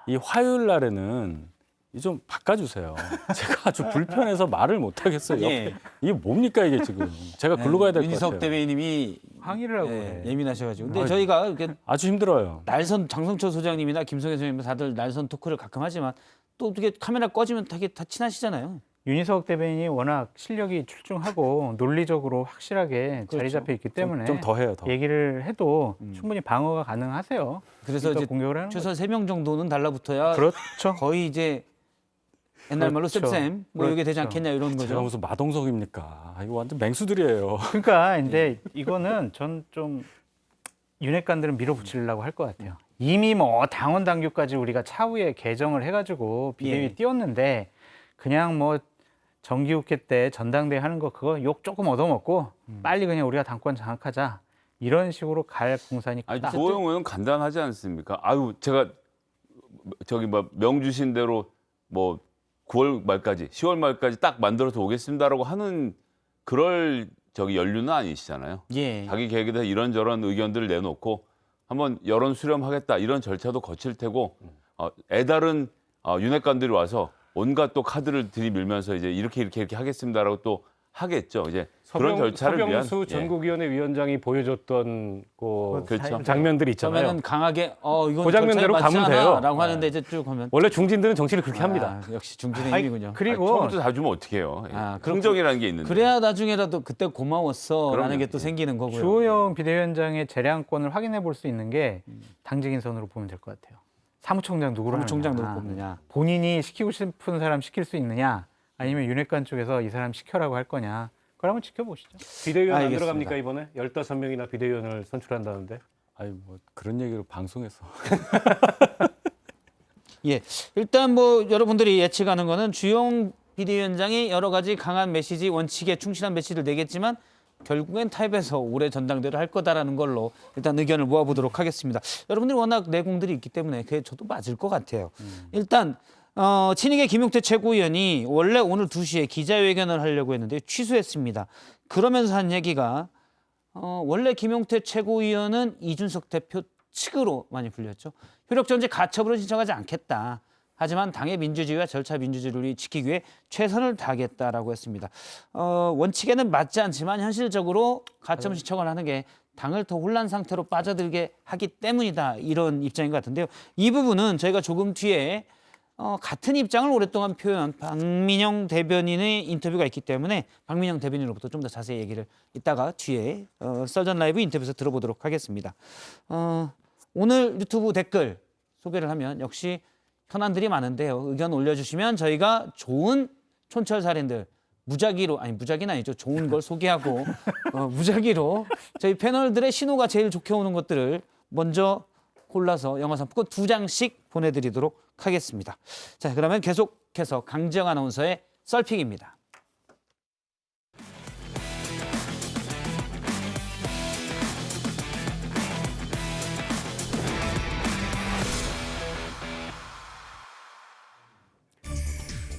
이 화요일 날에는 이 좀 바꿔주세요. 제가 아주 불편해서 말을 못 하겠어요. 예. 이게 뭡니까 이게 지금? 제가 글로 가야 될 것 윤희석 같아요. 대변인님이 항의를 하고 예, 그래. 예민하셔가지고. 근데 저희가 이렇게 아주 힘들어요. 날선 장성철 소장님이나 김성현 소장님 다들 날선 토크를 가끔 하지만 또 어떻게 카메라 꺼지면 되게 다 친하시잖아요. 윤희석 대변인이 워낙 실력이 출중하고 논리적으로 확실하게 자리 잡혀 있기 때문에 좀 더 해요. 더. 얘기를 해도 충분히 방어가 가능하세요. 그래서 이제 공격을 하는 최소한 3명 정도는 달라붙어야 거죠. 그렇죠. 거의 이제 옛날 말로 그렇죠. 쌤쌤 뭐 이게 되지 그렇죠. 않겠냐 이런 제가 거죠. 무슨 마동석입니까? 이거 완전 맹수들이에요. 그러니까 근데 이거는 전 좀 윤핵관들은 밀어붙이려고 할 것 같아요. 이미 뭐 당원 당규까지 우리가 차후에 개정을 해가지고 비대위 예. 띄웠는데 그냥 뭐 정기국회 때 전당대회 하는 거 그거 욕 조금 얻어먹고 빨리 그냥 우리가 당권 장악하자 이런 식으로 갈 공산이 아니 크다. 주호영 의원은 간단하지 않습니까? 아유 제가 저기 뭐 명주신 대로 뭐 9월 말까지 10월 말까지 딱 만들어서 오겠습니다라고 하는 그럴 저기 연륜은 아니시잖아요. 예. 자기 계획에 대해서 이런저런 의견들을 내놓고 한번 여론 수렴하겠다 이런 절차도 거칠 테고 애다른 윤핵관들이 와서 온갖 또 카드를 들이밀면서 이제 이렇게 하겠습니다라고 또 하겠죠. 이제 그런 절차를 위한 서병수 전국위원회 위원장이 보여줬던 그 그렇죠. 장면들이 있잖아요. 처음에는 강하게 이건 그 장면대로 절차에 맞지 가면 돼요. 않아라고 하는데 이제 쭉 하면 원래 중진들은 정치를 그렇게 합니다. 역시 중진의 아니, 힘이군요. 그리고 처음부터 다 주면 어떡해요. 그렇게- 긍정이라는 게 있는데. 그래야 나중에라도 그때 고마웠어라는 그럼요. 게 또 생기는 거고요. 주호영 비대위원장의 재량권을 확인해 볼 수 있는 게 당직 인선으로 보면 될 것 같아요. 사무총장 누구로 사무총장 하느냐. 누구 뽑느냐. 본인이 시키고 싶은 사람 시킬 수 있느냐 아니면 윤핵관 쪽에서 이 사람 시켜라고 할 거냐 그걸 한번 지켜보시죠. 비대위원 안 알겠습니다. 들어갑니까 이번에? 15명이나 비대위원을 선출한다는데. 아니 뭐 그런 얘기를 방송에서. 예, 일단 뭐 여러분들이 예측하는 거는 주영 비대위원장이 여러 가지 강한 메시지, 원칙에 충실한 메시지를 내겠지만 결국엔 타협해서 올해 전당대회를 할 거다라는 걸로 일단 의견을 모아보도록 하겠습니다. 여러분들이 워낙 내공들이 있기 때문에 그게 저도 맞을 것 같아요. 일단 친이계 김용태 최고위원이 원래 오늘 2시에 기자회견을 하려고 했는데 취소했습니다. 그러면서 한 얘기가 원래 김용태 최고위원은 이준석 대표 측으로 많이 불렸죠. 효력정지 가처분을 신청하지 않겠다. 하지만 당의 민주주의와 절차 민주주의를 지키기 위해 최선을 다하겠다라고 했습니다. 원칙에는 맞지 않지만 현실적으로 가처분 신청을 하는 게 당을 더 혼란 상태로 빠져들게 하기 때문이다. 이런 입장인 것 같은데요. 이 부분은 저희가 조금 뒤에 같은 입장을 오랫동안 표현한 박민영 대변인의 인터뷰가 있기 때문에 박민영 대변인으로부터 좀 더 자세히 얘기를 이따가 뒤에 썰전 라이브 인터뷰에서 들어보도록 하겠습니다. 오늘 유튜브 댓글 소개를 하면 역시 현안들이 많은데요. 의견 올려주시면 저희가 좋은 촌철살인들 무작위로 무작위는 아니죠. 좋은 걸 소개하고 무작위로 저희 패널들의 신호가 제일 좋게 오는 것들을 먼저 골라서 영화 상품권 2장씩 보내드리도록 하겠습니다. 자, 그러면 계속해서 강지영 아나운서의 썰픽입니다.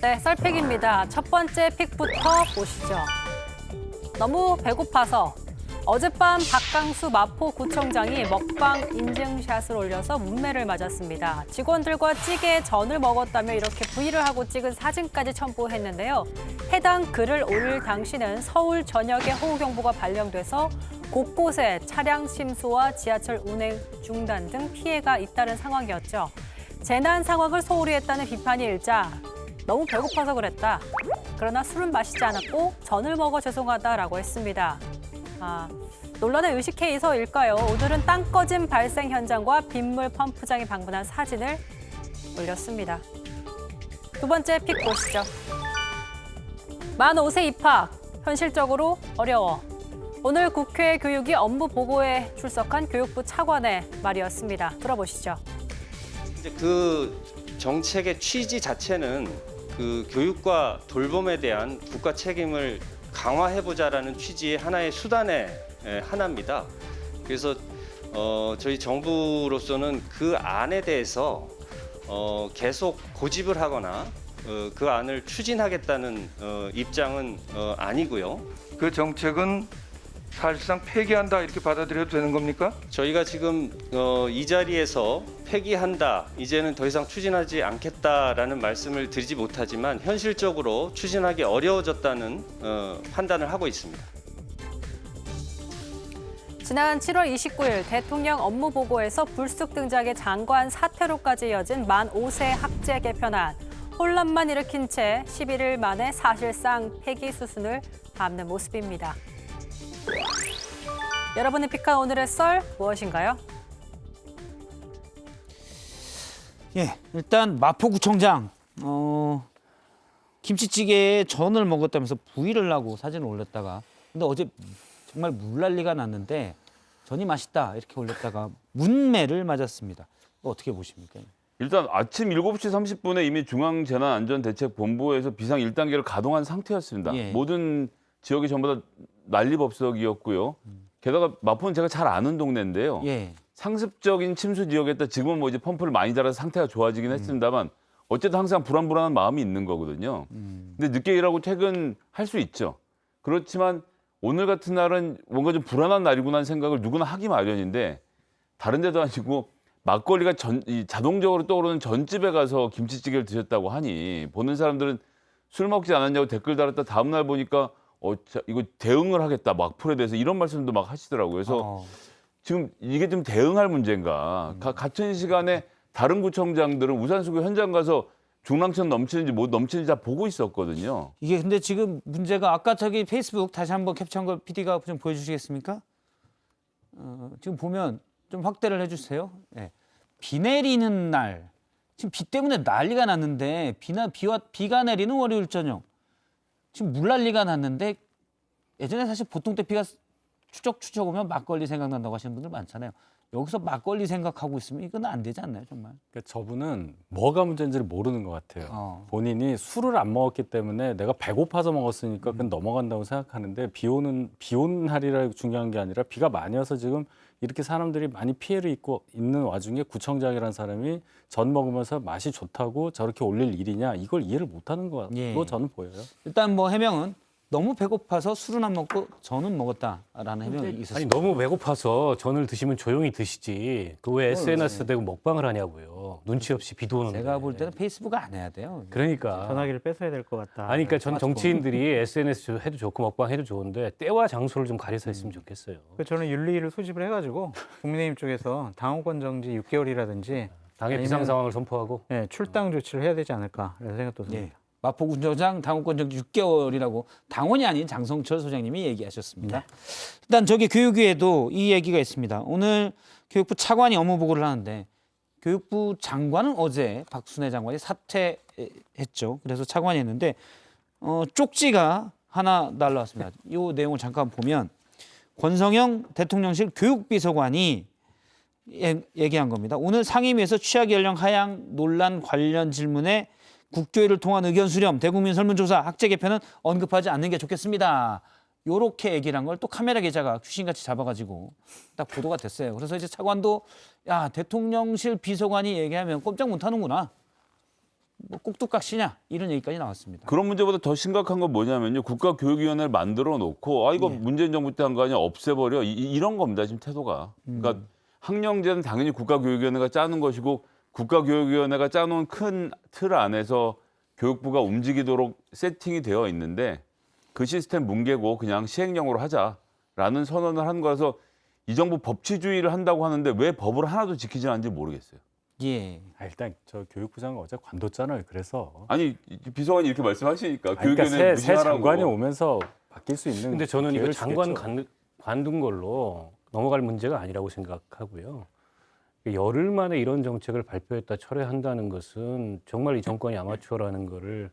네, 썰픽입니다. 첫 번째 픽부터 보시죠. 너무 배고파서 어젯밤 박강수 마포구청장이 먹방 인증샷을 올려서 문매를 맞았습니다. 직원들과 찌개에 전을 먹었다며 이렇게 V를 하고 찍은 사진까지 첨부했는데요. 해당 글을 올릴 당시는 서울 전역에 호우경보가 발령돼서 곳곳에 차량 침수와 지하철 운행 중단 등 피해가 잇따른 상황이었죠. 재난 상황을 소홀히 했다는 비판이 일자 너무 배고파서 그랬다. 그러나 술은 마시지 않았고 전을 먹어 죄송하다라고 했습니다. 논란의 의식회의서일까요? 오늘은 땅 꺼짐 발생 현장과 빗물 펌프장에 방문한 사진을 올렸습니다. 두 번째 픽 보시죠. 만 5세 입학, 현실적으로 어려워. 오늘 국회 교육위 업무 보고에 출석한 교육부 차관의 말이었습니다. 들어보시죠. 이제 그 정책의 취지 자체는 그 교육과 돌봄에 대한 국가 책임을 강화해보자라는 취지의 하나의 수단의 하나입니다. 그래서 저희 정부로서는 그 안에 대해서 계속 고집을 하거나 그 안을 추진하겠다는 입장은 아니고요. 그 정책은 사실상 폐기한다 이렇게 받아들여도 되는 겁니까? 저희가 지금 이 자리에서 폐기한다, 이제는 더 이상 추진하지 않겠다라는 말씀을 드리지 못하지만 현실적으로 추진하기 어려워졌다는 판단을 하고 있습니다. 지난 7월 29일 대통령 업무 보고에서 불쑥 등장해 장관 사퇴로까지 이어진 만 5세 학제 개편안. 혼란만 일으킨 채 11일 만에 사실상 폐기 수순을 밟는 모습입니다. 여러분이 픽한 오늘의 썰 무엇인가요? 예, 일단 마포구청장 김치찌개에 전을 먹었다면서 부의를 하고 사진을 올렸다가 근데 어제 정말 물난리가 났는데 전이 맛있다 이렇게 올렸다가 문매를 맞았습니다. 어떻게 보십니까? 일단 아침 7시 30분에 이미 중앙재난안전대책본부에서 비상 1단계를 가동한 상태였습니다. 예. 모든 지역이 전부 다 난리법석이었고요. 게다가 마포는 제가 잘 아는 동네인데요. 예. 상습적인 침수 지역에다 지금은 뭐 이제 펌프를 많이 달아서 상태가 좋아지긴 했습니다만 어쨌든 항상 불안불안한 마음이 있는 거거든요. 근데 늦게 일하고 퇴근할 수 있죠. 그렇지만 오늘 같은 날은 뭔가 좀 불안한 날이구나 하는 생각을 누구나 하기 마련인데 다른 데도 아니고 막걸리가 자동적으로 떠오르는 전집에 가서 김치찌개를 드셨다고 하니 보는 사람들은 술 먹지 않았냐고 댓글 달았다 다음 날 보니까 이거 대응을 하겠다 막풀에 대해서 이런 말씀도 막 하시더라고요. 그래서 지금 이게 좀 대응할 문제인가. 같은 시간에 다른 구청장들은 우산수교 현장 가서 중랑천 넘치는지 못 넘치는지 다 보고 있었거든요. 이게 근데 지금 문제가 아까 저기 페이스북 다시 한번 캡처한 거 PD가 좀 보여주시겠습니까? 지금 보면 좀 확대를 해주세요. 네. 비 내리는 날 지금 비 때문에 난리가 났는데 비가 내리는 월요일 저녁 지금 물난리가 났는데 예전에 사실 보통 때 비가 추적 오면 막걸리 생각난다고 하시는 분들 많잖아요. 여기서 막걸리 생각하고 있으면 이건 안 되지 않나요, 정말? 그러니까 저분은 뭐가 문제인지를 모르는 것 같아요. 본인이 술을 안 먹었기 때문에 내가 배고파서 먹었으니까 그건 넘어간다고 생각하는데 비 오는 날이라 중요한 게 아니라 비가 많이 와서 지금 이렇게 사람들이 많이 피해를 입고 있는 와중에 구청장이라는 사람이 전 먹으면서 맛이 좋다고 저렇게 올릴 일이냐 이걸 이해를 못하는 거로 저는 보여요. 일단 뭐 해명은 너무 배고파서 술은 안 먹고 전은 먹었다라는 해명이 있었습니다. 아니 너무 배고파서 전을 드시면 조용히 드시지. 그 왜 SNS 대고 먹방을 하냐고요. 눈치 없이 비도 오는데. 제가 볼 때는 페이스북 안 해야 돼요. 그러니까. 전화기를 뺏어야 될 것 같다. 아니 그러니까 전 정치인들이 SNS 해도 좋고 먹방 해도 좋은데 때와 장소를 좀 가려서 했으면 좋겠어요. 저는 윤리위를 소집을 해가지고 국민의힘 쪽에서 당원권 정지 6개월이라든지 당의 비상 상황을 선포하고 출당 조치를 해야 되지 않을까 이런 생각도 듭니다. 마포구청장 당원권 정지 6개월이라고 당원이 아닌 장성철 소장님이 얘기하셨습니다. 일단 저기 교육위에도 이 얘기가 있습니다. 오늘 교육부 차관이 업무 보고를 하는데 교육부 장관은 어제 박순애 장관이 사퇴했죠. 그래서 차관이 했는데 쪽지가 하나 날라왔습니다. 이 내용을 잠깐 보면 권성영 대통령실 교육비서관이 얘기한 겁니다. 오늘 상임위에서 취약 연령 하향 논란 관련 질문에 국교회를 통한 의견 수렴, 대국민 설문조사, 학제 개편은 언급하지 않는 게 좋겠습니다. 요렇게 얘기를 한 걸 또 카메라 기자가 귀신같이 잡아가지고 딱 보도가 됐어요. 그래서 이제 차관도 야 대통령실 비서관이 얘기하면 꼼짝 못하는구나. 뭐 꼭두각시냐 이런 얘기까지 나왔습니다. 그런 문제보다 더 심각한 건 뭐냐면요. 국가교육위원회를 만들어 놓고 이거 문재인 정부 때 한 거 아니야 없애버려 이런 겁니다. 지금 태도가. 그러니까 학령제는 당연히 국가교육위원회가 짜는 것이고 국가교육위원회가 짜놓은 큰 틀 안에서 교육부가 움직이도록 세팅이 되어 있는데 그 시스템 뭉개고 그냥 시행령으로 하자. 라는 선언을 한 거라서 이 정부 법치주의를 한다고 하는데 왜 법을 하나도 지키지 않는지 모르겠어요. 예. 일단 저 교육부 장관 어제 관뒀잖아요. 그래서 아니 비서관이 이렇게 말씀하시니까 그러니까 교육위원회 새 무시하라고. 장관이 오면서 바뀔 수 있는. 근데 저는 이거 기회를 장관 주겠죠. 관둔 걸로 넘어갈 문제가 아니라고 생각하고요. 열흘 만에 이런 정책을 발표했다 철회한다는 것은 정말 이 정권이 아마추어라는 거를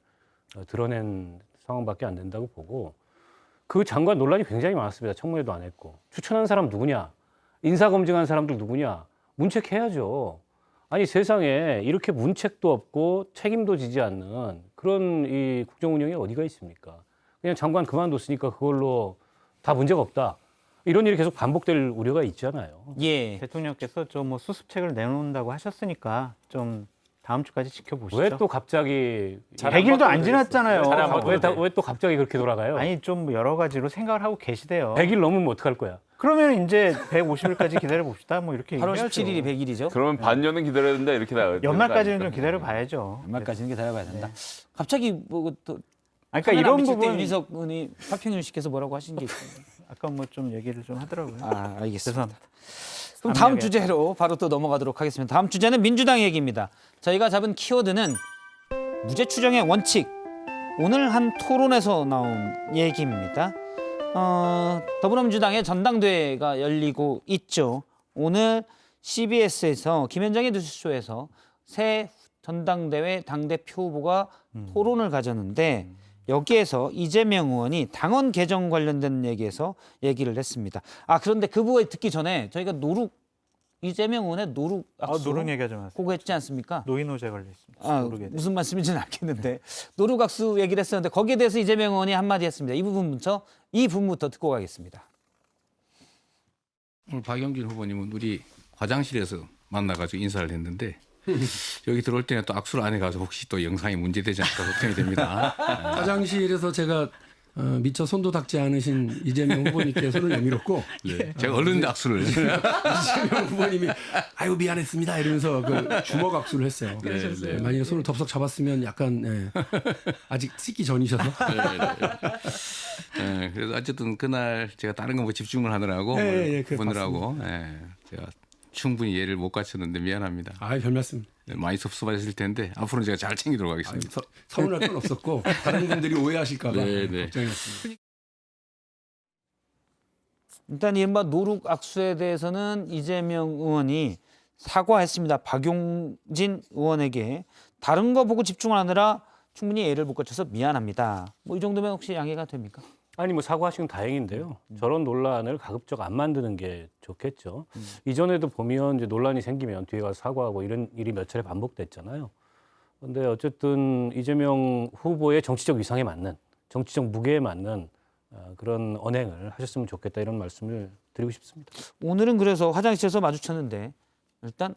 드러낸 상황밖에 안 된다고 보고, 그 장관 논란이 굉장히 많았습니다. 청문회도 안 했고. 추천한 사람 누구냐? 인사검증한 사람들 누구냐? 문책해야죠. 아니 세상에 이렇게 문책도 없고 책임도 지지 않는 그런 이 국정 운영이 어디가 있습니까? 그냥 장관 그만뒀으니까 그걸로 다 문제가 없다. 이런 일이 계속 반복될 우려가 있잖아요. 예. 대통령께서 좀 뭐 수습책을 내놓는다고 하셨으니까 좀 다음 주까지 지켜보시죠. 왜 또 갑자기 100일도 안 지났잖아요. 왜 또 갑자기 그렇게 돌아가요? 아니 좀 여러 가지로 생각을 하고 계시대요. 100일 넘으면 어떡할 거야? 그러면 이제 150일까지 기다려 봅시다. 뭐 이렇게 8월 얘기하죠. 17일이 100일이죠. 그러면 반년은 기다려야 된다 이렇게 나와요. 연말까지는 좀 기다려 봐야죠. 연말까지는 기다려봐야 된다. 갑자기 뭐또 그러니까 이런 부분 부분 윤희석 의원이 화평윤 씨께서 뭐라고 하신 게 있습니다. 아까 뭐 좀 얘기를 좀 하더라고요. 아, 알겠습니다. 죄송합니다. 그럼 다음 압력에. 주제로 바로 또 넘어가도록 하겠습니다. 다음 주제는 민주당 얘기입니다. 저희가 잡은 키워드는 무죄 추정의 원칙. 오늘 한 토론에서 나온 얘기입니다. 더불어민주당의 전당대회가 열리고 있죠. 오늘 CBS에서 김현정의 뉴스쇼에서 새 전당대회 당대표 후보가 토론을 가졌는데 여기에서 이재명 의원이 당원 개정 관련된 얘기에서 얘기를 했습니다. 그런데 그 부분 듣기 전에 저희가 이재명 의원의 노룩 악수 노룩 얘기하지 마세요. 보고했지 않습니까? 노인호제 걸려 있습니다. 노룩에 대해. 무슨 말씀인지는 알겠는데 노룩 악수 얘기를 했었는데 거기에 대해서 이재명 의원이 한마디 했습니다. 이 부분부터 듣고 가겠습니다. 오늘 박영진 후보님은 우리 화장실에서 만나가지고 인사를 했는데 여기 들어올 때는 또 악수를 안 해가지고 혹시 또 영상이 문제되지 않을까 걱정이 됩니다. 화장실에서 제가 미처 손도 닦지 않으신 이재명 후보님께 손을 내밀었고 제가 얼른 악수를. 이재명 후보님이 아유 미안했습니다 이러면서 그 주먹 악수를 했어요. 만약에 손을 덥석 잡았으면 약간 아직 씻기 전이셔서. 그래서 어쨌든 그날 제가 다른 거 뭐 집중을 하느라고 그분들하고 제가 충분히 이해를 못 갖췄는데 미안합니다. 별 말씀. 많이 섭섭하실 텐데 앞으로는 제가 잘 챙기도록 하겠습니다. 서운할 건 없었고 다른 분들이 오해하실까 봐 네. 걱정이었습니다. 일단 이른바 노룩 악수에 대해서는 이재명 의원이 사과했습니다. 박용진 의원에게 다른 거 보고 집중을 하느라 충분히 예를 못 갖춰서 미안합니다. 뭐 이 정도면 혹시 양해가 됩니까? 아니 뭐 사과하시면 다행인데요. 저런 논란을 가급적 안 만드는 게 좋겠죠. 이전에도 보면 이제 논란이 생기면 뒤에 가서 사과하고 이런 일이 몇 차례 반복됐잖아요. 그런데 어쨌든 이재명 후보의 정치적 위상에 맞는, 정치적 무게에 맞는 그런 언행을 하셨으면 좋겠다 이런 말씀을 드리고 싶습니다. 오늘은 그래서 화장실에서 마주쳤는데 일단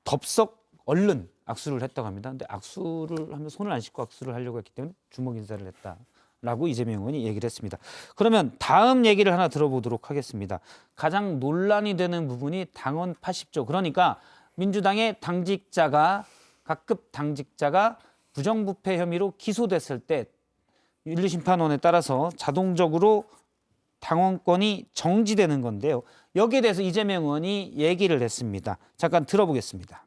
덥석 얼른 악수를 했다고 합니다. 근데 악수를 하면 손을 안 씻고 악수를 하려고 했기 때문에 주먹 인사를 했다라고 이재명 의원이 얘기를 했습니다. 그러면 다음 얘기를 하나 들어보도록 하겠습니다. 가장 논란이 되는 부분이 당원 80조. 그러니까 민주당의 각급 당직자가 부정부패 혐의로 기소됐을 때 윤리심판원에 따라서 자동적으로 당원권이 정지되는 건데요. 여기에 대해서 이재명 의원이 얘기를 했습니다. 잠깐 들어보겠습니다.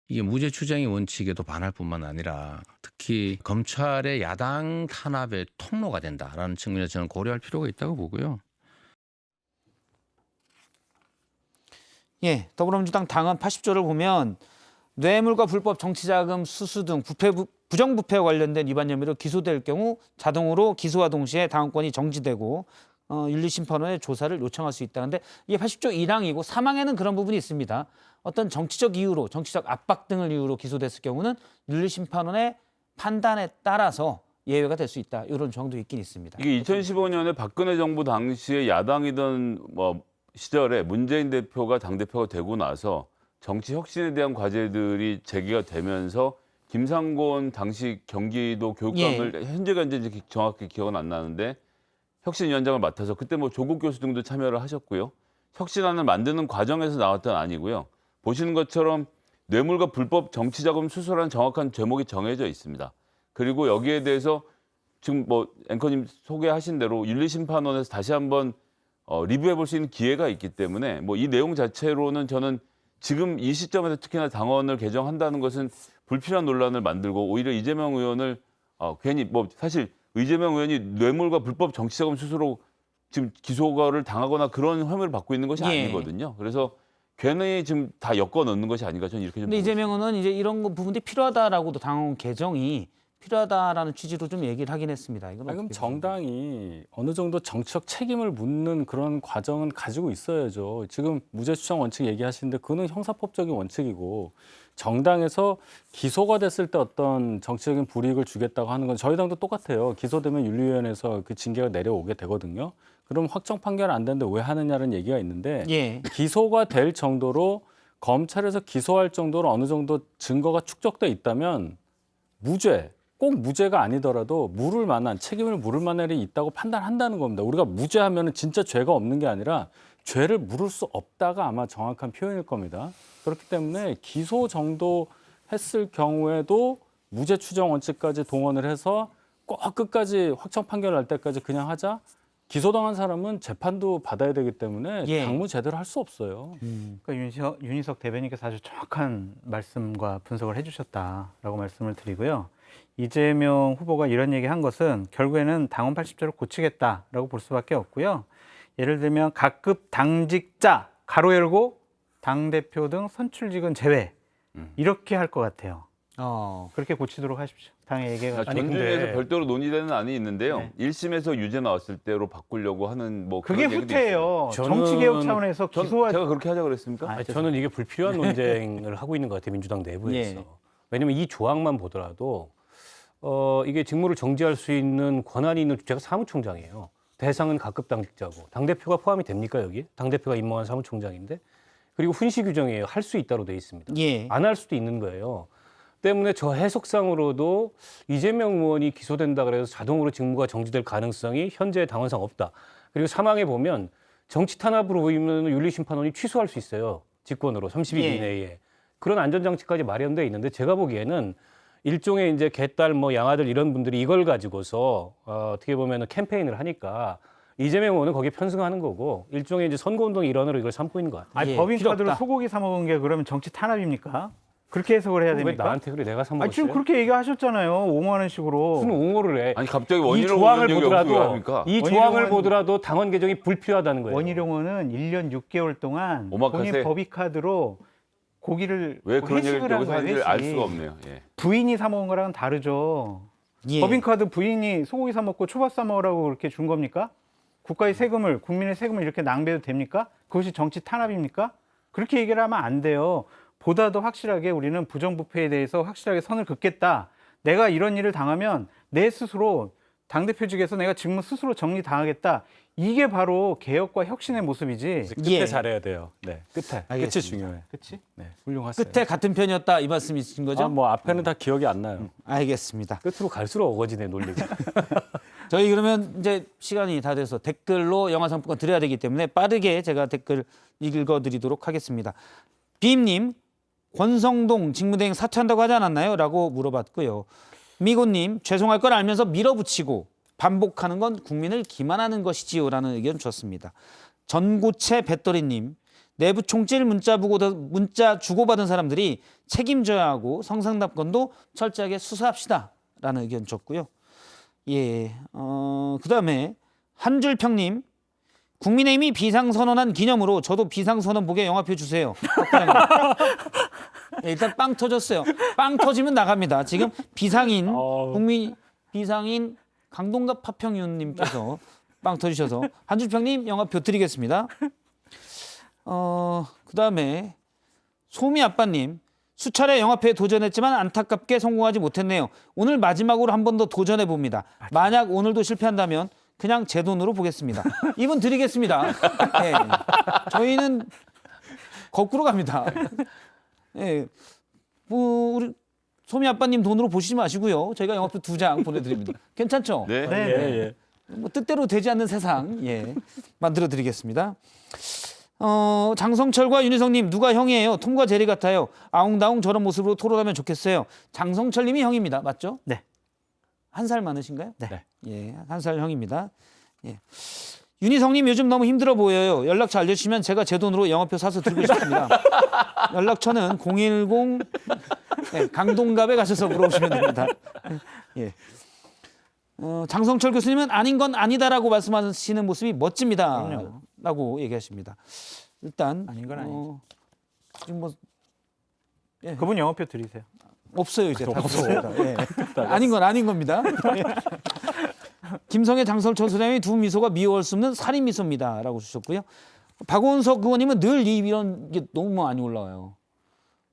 이게 무죄 추정의 원칙에도 반할 뿐만 아니라 특히 검찰의 야당 탄압의 통로가 된다라는 측면에서 저는 고려할 필요가 있다고 보고요. 예, 더불어민주당 당원 80조를 보면 뇌물과 불법 정치자금 수수 등 부정부패와 관련된 위반 혐의로 기소될 경우 자동으로 기소와 동시에 당원권이 정지되고 윤리심판원에 조사를 요청할 수 있다는데 이게 80조 1항이고 3항에는 그런 부분이 있습니다. 어떤 정치적 이유로, 정치적 압박 등을 이유로 기소됐을 경우는 윤리심판원의 판단에 따라서 예외가 될 수 있다. 이런 조항도 있긴 있습니다. 이게 2015년에 박근혜 정부 당시에 야당이던 시절에 문재인 대표가 당대표가 되고 나서 정치 혁신에 대한 과제들이 제기가 되면서 김상곤 당시 경기도 교육감을 현재가 이제 정확히 기억은 안 나는데 혁신위원장을 맡아서 그때 조국 교수 등도 참여를 하셨고요. 혁신안을 만드는 과정에서 나왔던 안이고요. 보시는 것처럼 뇌물과 불법 정치자금 수수라는 정확한 제목이 정해져 있습니다. 그리고 여기에 대해서 지금 뭐 앵커님 소개하신 대로 윤리심판원에서 다시 한번 리뷰해 볼 수 있는 기회가 있기 때문에 뭐 이 내용 자체로는 저는 지금 이 시점에서 특히나 당원을 개정한다는 것은 불필요한 논란을 만들고 오히려 이재명 의원을 괜히 뭐 사실 이재명 의원이 뇌물과 불법 정치자금 수수로 지금 기소를 당하거나 그런 혐의를 받고 있는 것이 예. 아니거든요. 그래서 괜히 지금 다 엮어 넣는 것이 아닌가 저는 이렇게 좀. 근데 보고 이재명 의원은 이제 이런 부분들이 필요하다라고도 당원 개정이 필요하다라는 취지로 좀 얘기를 하긴 했습니다. 이건 그럼 어떻게 정당이 어느 정도 정치적 책임을 묻는 그런 과정은 가지고 있어야죠. 지금 무죄 추정 원칙 얘기하시는데 그거는 형사법적인 원칙이고 정당에서 기소가 됐을 때 어떤 정치적인 불이익을 주겠다고 하는 건 저희 당도 똑같아요. 기소되면 윤리위원회에서 그 징계가 내려오게 되거든요. 그럼 확정 판결 안 되는데 왜 하느냐는 얘기가 있는데 예. 기소가 될 정도로 검찰에서 기소할 정도로 어느 정도 증거가 축적돼 있다면 무죄, 꼭 무죄가 아니더라도 물을 만한 책임을 물을 만한 일이 있다고 판단한다는 겁니다. 우리가 무죄하면 진짜 죄가 없는 게 아니라 죄를 물을 수 없다가 아마 정확한 표현일 겁니다. 그렇기 때문에 기소 정도 했을 경우에도 무죄 추정 원칙까지 동원을 해서 꼭 끝까지 확정 판결 날 때까지 그냥 하자. 기소당한 사람은 재판도 받아야 되기 때문에 예. 당무 제대로 할 수 없어요. 그러니까 윤희석 대변인께서 아주 정확한 말씀과 분석을 해주셨다라고 말씀을 드리고요. 이재명 후보가 이런 얘기 한 것은 결국에는 당원 80조를 고치겠다라고 볼 수밖에 없고요. 예를 들면 각급 당직자 가로 열고 당대표 등 선출직은 제외 이렇게 할 것 같아요. 그렇게 고치도록 하십시오. 당에 얘기가 전중에서 별도로 논의되는 안이 있는데요. 네. 1심에서 유죄 나왔을 때로 바꾸려고 하는 뭐 그게 그런 얘기도 후퇴예요. 있어요. 정치개혁 차원에서 기소할 제가 그렇게 하자 그랬습니까? 아니, 저는 이게 불필요한 논쟁을 하고 있는 것 같아요. 민주당 내부에서. 예. 왜냐하면 이 조항만 보더라도 이게 직무를 정지할 수 있는 권한이 있는 주체가 사무총장이에요. 대상은 각급 당직자고. 당대표가 포함이 됩니까 여기? 당대표가 임명한 사무총장인데. 그리고 훈시 규정이에요. 할 수 있다로 돼 있습니다. 예. 안 할 수도 있는 거예요. 때문에 저 해석상으로도 이재명 의원이 기소된다 그래서 자동으로 직무가 정지될 가능성이 현재 당원상 없다. 그리고 사망에 보면 정치 탄압으로 보이면 윤리심판원이 취소할 수 있어요. 직권으로 30일 예. 이내에. 그런 안전장치까지 마련돼 있는데 제가 보기에는 일종의 이제 개딸 뭐 양아들 이런 분들이 이걸 가지고서 어떻게 보면 캠페인을 하니까 이재명 의원은 거기에 편승하는 거고 일종의 이제 선거운동 일환으로 이걸 삼고 있는 것 같아요. 아니, 예, 법인카드로 필요 없다. 소고기 사 먹은 게 그러면 정치 탄압입니까? 그렇게 해석을 해야 왜 됩니까? 나한테 그래? 내가 사 먹었어요? 지금 그렇게 얘기하셨잖아요. 5만 원씩으로. 무슨 옹호를 해? 아니 갑자기 이 원인을 조항을 보는 적이 없고 왜 보더라도 합니까? 이 조항을 보더라도 당원 개정이 불필요하다는 거예요. 원희룡은 1년 6개월 동안 오마카세. 본인 법인카드로 고기를 왜 그런 얘기를 회식을 한 여기서 거예요, 하는지를 알 회식. 수가 없네요. 예. 부인이 사 먹은 거랑은 다르죠. 예. 법인카드 부인이 소고기 사 먹고 초밥 사 먹으라고 그렇게 준 겁니까? 국가의 세금을, 국민의 세금을 이렇게 낭비해도 됩니까? 그것이 정치 탄압입니까? 그렇게 얘기를 하면 안 돼요. 보다 더 확실하게 우리는 부정부패에 대해서 확실하게 선을 긋겠다. 내가 이런 일을 당하면 내 스스로 당대표직에서 내가 직무 스스로 정리당하겠다. 이게 바로 개혁과 혁신의 모습이지. 끝에 예. 잘해야 돼요. 네, 끝에. 끝이 알겠습니다. 중요해. 그치? 네, 훌륭하세요. 끝에 같은 편이었다 이 말씀이신 거죠? 뭐 앞에는 다 기억이 안 나요. 알겠습니다. 끝으로 갈수록 어거지네 논리가. 저희 그러면 이제 시간이 다 돼서 댓글로 영화 상품권 드려야 되기 때문에 빠르게 제가 댓글 읽어드리도록 하겠습니다. 비임님, 권성동 직무대행 사퇴한다고 하지 않았나요? 라고 물어봤고요. 미고님, 죄송할 걸 알면서 밀어붙이고 반복하는 건 국민을 기만하는 것이지요. 라는 의견 주셨습니다. 전고체 배터리님, 내부 총질 문자 주고받은 사람들이 책임져야 하고 성상납건도 철저하게 수사합시다. 라는 의견 줬고요. 예, 그다음에 한줄평님, 국민의힘이 비상선언한 기념으로 저도 비상선언복에 영화표 주세요. 네, 일단 빵 터졌어요. 빵 터지면 나갑니다. 지금 비상인 국민 비상인 강동갑 파평윤님께서 빵 터주셔서 한줄평님 영화표 드리겠습니다. 그다음에 소미 아빠님, 수차례 영화표에 도전했지만 안타깝게 성공하지 못했네요. 오늘 마지막으로 한 번 더 도전해 봅니다. 만약 오늘도 실패한다면 그냥 제 돈으로 보겠습니다. 이분 드리겠습니다. 네. 저희는 거꾸로 갑니다. 네. 뭐 우리 소미 아빠님 돈으로 보시지 마시고요. 저희가 영화표 2장 보내드립니다. 괜찮죠? 네. 예. 뭐 뜻대로 되지 않는 세상 만들어 드리겠습니다. 장성철과 윤희성님, 누가 형이에요? 톰과 제리 같아요. 아웅다웅 저런 모습으로 토론하면 좋겠어요. 장성철님이 형입니다. 맞죠? 네. 한 살 많으신가요? 네. 예, 한 살 형입니다. 예. 윤희성님 요즘 너무 힘들어 보여요. 연락처 알려주시면 제가 제 돈으로 영화표 사서 드리고 싶습니다. 연락처는 010 네, 강동갑에 가셔서 물어보시면 됩니다. 예. 장성철 교수님은 아닌 건 아니다라고 말씀하시는 모습이 멋집니다. 그럼요. 라고 얘기하십니다. 일단 아닌 건 아니죠. 지금 뭐 예. 그분 영화표 드리세요. 없어요 이제 다 없어요. 예. 아닌 건 아닌 겁니다. 김성애 장성철 소장의 두 미소가 미워할 수 없는 살인 미소입니다라고 주셨고요. 박원석 의원님은 늘 이런 게 너무 많이 올라와요.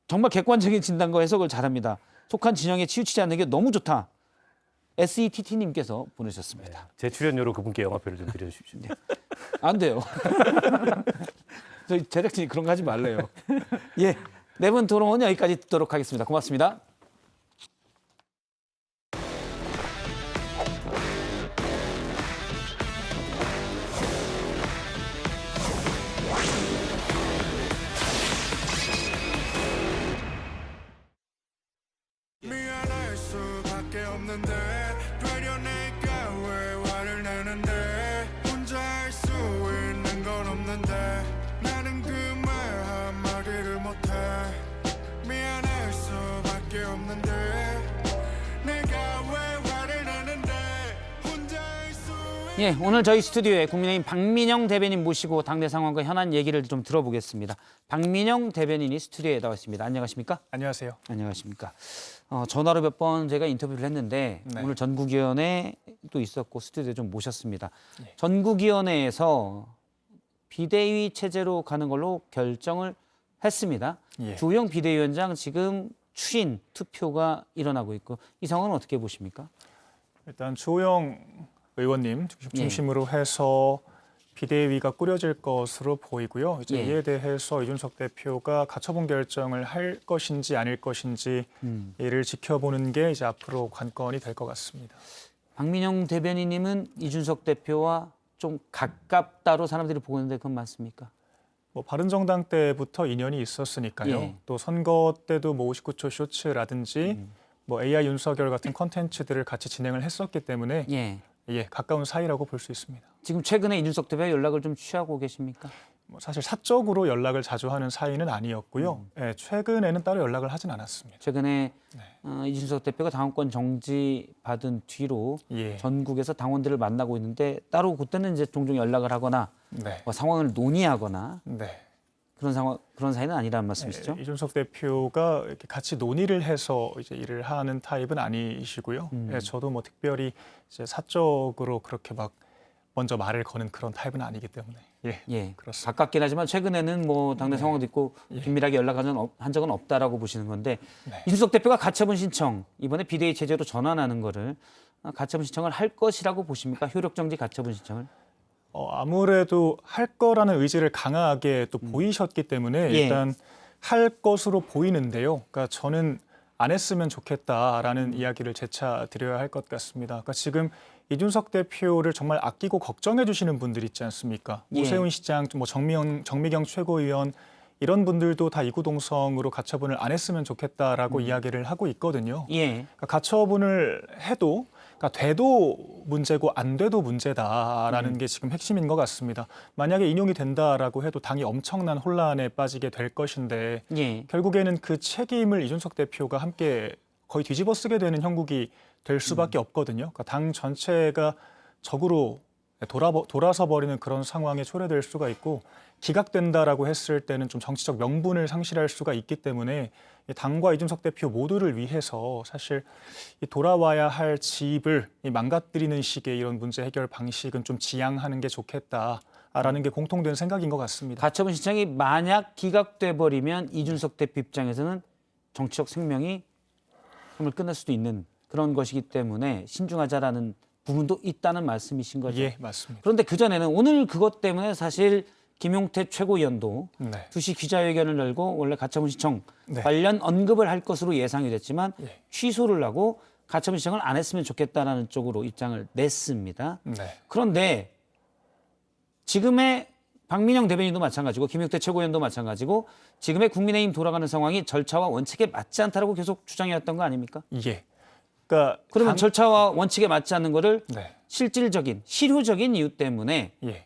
정말 객관적인 진단과 해석을 잘합니다. 속한 진영에 치우치지 않는 게 너무 좋다. SETT님께서 보내셨습니다. 제 출연료로 그분께 영화표를 좀 드려주십시오. 안 돼요. 저희 제작진이 그런 거 하지 말래요. 예, 네 분 토론은 여기까지 듣도록 하겠습니다. 고맙습니다. 미안할 수밖에 없는데 되려 내가 왜 화를 내는데 혼자 할 수 있는 건 없는데 나는 그 말 한마디를 못해 미안할 수밖에 없는데 내가 왜 화를 내는데 혼자 할 수 예, 오늘 저희 스튜디오에 국민의힘 박민영 대변인 모시고 당내 상황과 현안 얘기를 좀 들어보겠습니다. 박민영 대변인이 스튜디오에 나와 있습니다. 안녕하십니까? 안녕하세요. 안녕하십니까? 전화로 몇 번 제가 인터뷰를 했는데 네. 오늘 전국위원회도 있었고 스튜디오에 좀 모셨습니다. 네. 전국위원회에서 비대위 체제로 가는 걸로 결정을 했습니다. 예. 주호영 비대위원장 지금 추인 투표가 일어나고 있고 이 상황은 어떻게 보십니까? 일단 주호영 의원님 중심으로 해서 비대위가 꾸려질 것으로 보이고요. 이제 예. 이에 대해서 이준석 대표가 가처분 결정을 할 것인지 아닐 것인지 이를 지켜보는 게 이제 앞으로 관건이 될 것 같습니다. 박민영 대변인님은 이준석 대표와 좀 가깝다로 사람들이 보고 있는데 그건 맞습니까? 뭐 바른정당 때부터 인연이 있었으니까요. 예. 또 선거 때도 뭐 59초 쇼츠라든지 뭐 AI 윤석열 같은 콘텐츠들을 같이 진행을 했었기 때문에 예. 가까운 사이라고 볼 수 있습니다. 지금 최근에 이준석 대표와 연락을 좀 취하고 계십니까? 뭐 사실 사적으로 연락을 자주 하는 사이는 아니었고요. 예, 최근에는 따로 연락을 하진 않았습니다. 최근에 이준석 대표가 당원권 정지 받은 뒤로 예. 전국에서 당원들을 만나고 있는데 따로 그때는 이제 종종 연락을 하거나 네. 뭐 상황을 논의하거나 네. 그런 사이는 아니라는 말씀이시죠? 이준석 대표가 이렇게 같이 논의를 해서 이제 일을 하는 타입은 아니시고요. 예, 저도 뭐 특별히 이제 사적으로 그렇게 막 먼저 말을 거는 그런 타입은 아니기 때문에 예. 그렇습니다. 가깝긴 하지만 최근에는 뭐 당내 상황도 있고 긴밀하게 연락한 적은 없다라고 보시는 건데 네. 이준석 대표가 가처분 신청 이번에 비대위 체제로 전환하는 거를 가처분 신청을 할 것이라고 보십니까? 효력정지 가처분 신청을? 아무래도 할 거라는 의지를 강하게 또 보이셨기 때문에 예. 일단 할 것으로 보이는데요. 그러니까 저는 안 했으면 좋겠다라는 이야기를 재차 드려야 할 것 같습니다. 그러니까 지금 이준석 대표를 정말 아끼고 걱정해 주시는 분들 있지 않습니까? 예. 오세훈 시장, 뭐 정미경 최고위원 이런 분들도 다 이구동성으로 가처분을 안 했으면 좋겠다라고 이야기를 하고 있거든요. 예. 그러니까 가처분을 해도 그러니까 돼도 문제고 안 돼도 문제다라는 게 지금 핵심인 것 같습니다. 만약에 인용이 된다라고 해도 당이 엄청난 혼란에 빠지게 될 것인데 예. 결국에는 그 책임을 이준석 대표가 함께 거의 뒤집어 쓰게 되는 형국이 될 수밖에 없거든요. 그러니까 당 전체가 적으로 돌아서 버리는 그런 상황에 초래될 수가 있고 기각된다라고 했을 때는 좀 정치적 명분을 상실할 수가 있기 때문에 당과 이준석 대표 모두를 위해서 사실 이 돌아와야 할 집을 망가뜨리는 식의 이런 문제 해결 방식은 좀 지양하는 게 좋겠다라는 게 공통된 생각인 것 같습니다. 가처분 신청이 만약 기각돼 버리면 이준석 대표 입장에서는 정치적 생명이 정말 끝날 수도 있는 그런 것이기 때문에 신중하자라는 부분도 있다는 말씀이신 거죠. 예, 맞습니다. 그런데 그전에는 오늘 그것 때문에 사실 김용태 최고위원도 네. 2시 기자회견을 열고 원래 가처분 신청 네. 관련 언급을 할 것으로 예상이 됐지만 예. 취소를 하고 가처분 신청을 안 했으면 좋겠다라는 쪽으로 입장을 냈습니다. 네. 그런데 지금의 박민영 대변인도 마찬가지고 김용태 최고위원도 마찬가지고 지금의 국민의힘 돌아가는 상황이 절차와 원칙에 맞지 않다라고 계속 주장해왔던 거 아닙니까? 예. 그러니까 그러면 절차와 원칙에 맞지 않는 거를 네. 실질적인 실효적인 이유 때문에 예.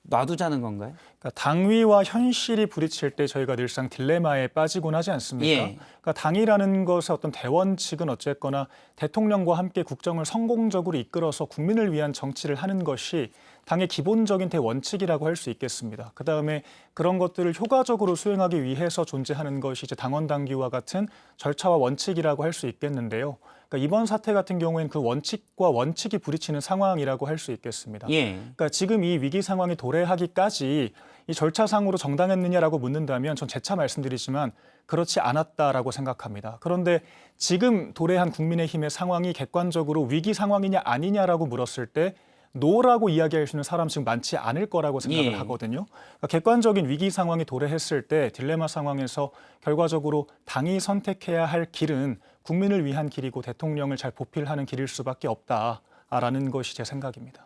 놔두자는 건가요? 그러니까 당위와 현실이 부딪힐 때 저희가 늘상 딜레마에 빠지곤 하지 않습니까? 예. 그러니까 당이라는 것의 어떤 대원칙은 어쨌거나 대통령과 함께 국정을 성공적으로 이끌어서 국민을 위한 정치를 하는 것이 당의 기본적인 대원칙이라고 할 수 있겠습니다. 그다음에 그런 것들을 효과적으로 수행하기 위해서 존재하는 것이 이제 당원 당규와 같은 절차와 원칙이라고 할 수 있겠는데요. 그러니까 이번 사태 같은 경우에는 그 원칙과 원칙이 부딪히는 상황이라고 할 수 있겠습니다. 예. 그러니까 지금 이 위기 상황이 도래하기까지 이 절차상으로 정당했느냐라고 묻는다면 전 재차 말씀드리지만 그렇지 않았다라고 생각합니다. 그런데 지금 도래한 국민의힘의 상황이 객관적으로 위기 상황이냐 아니냐라고 물었을 때 노라고 이야기할 수 있는 사람 지금 많지 않을 거라고 생각을 예. 하거든요. 그러니까 객관적인 위기 상황이 도래했을 때 딜레마 상황에서 결과적으로 당이 선택해야 할 길은 국민을 위한 길이고 대통령을 잘 보필하는 길일 수밖에 없다라는 것이 제 생각입니다.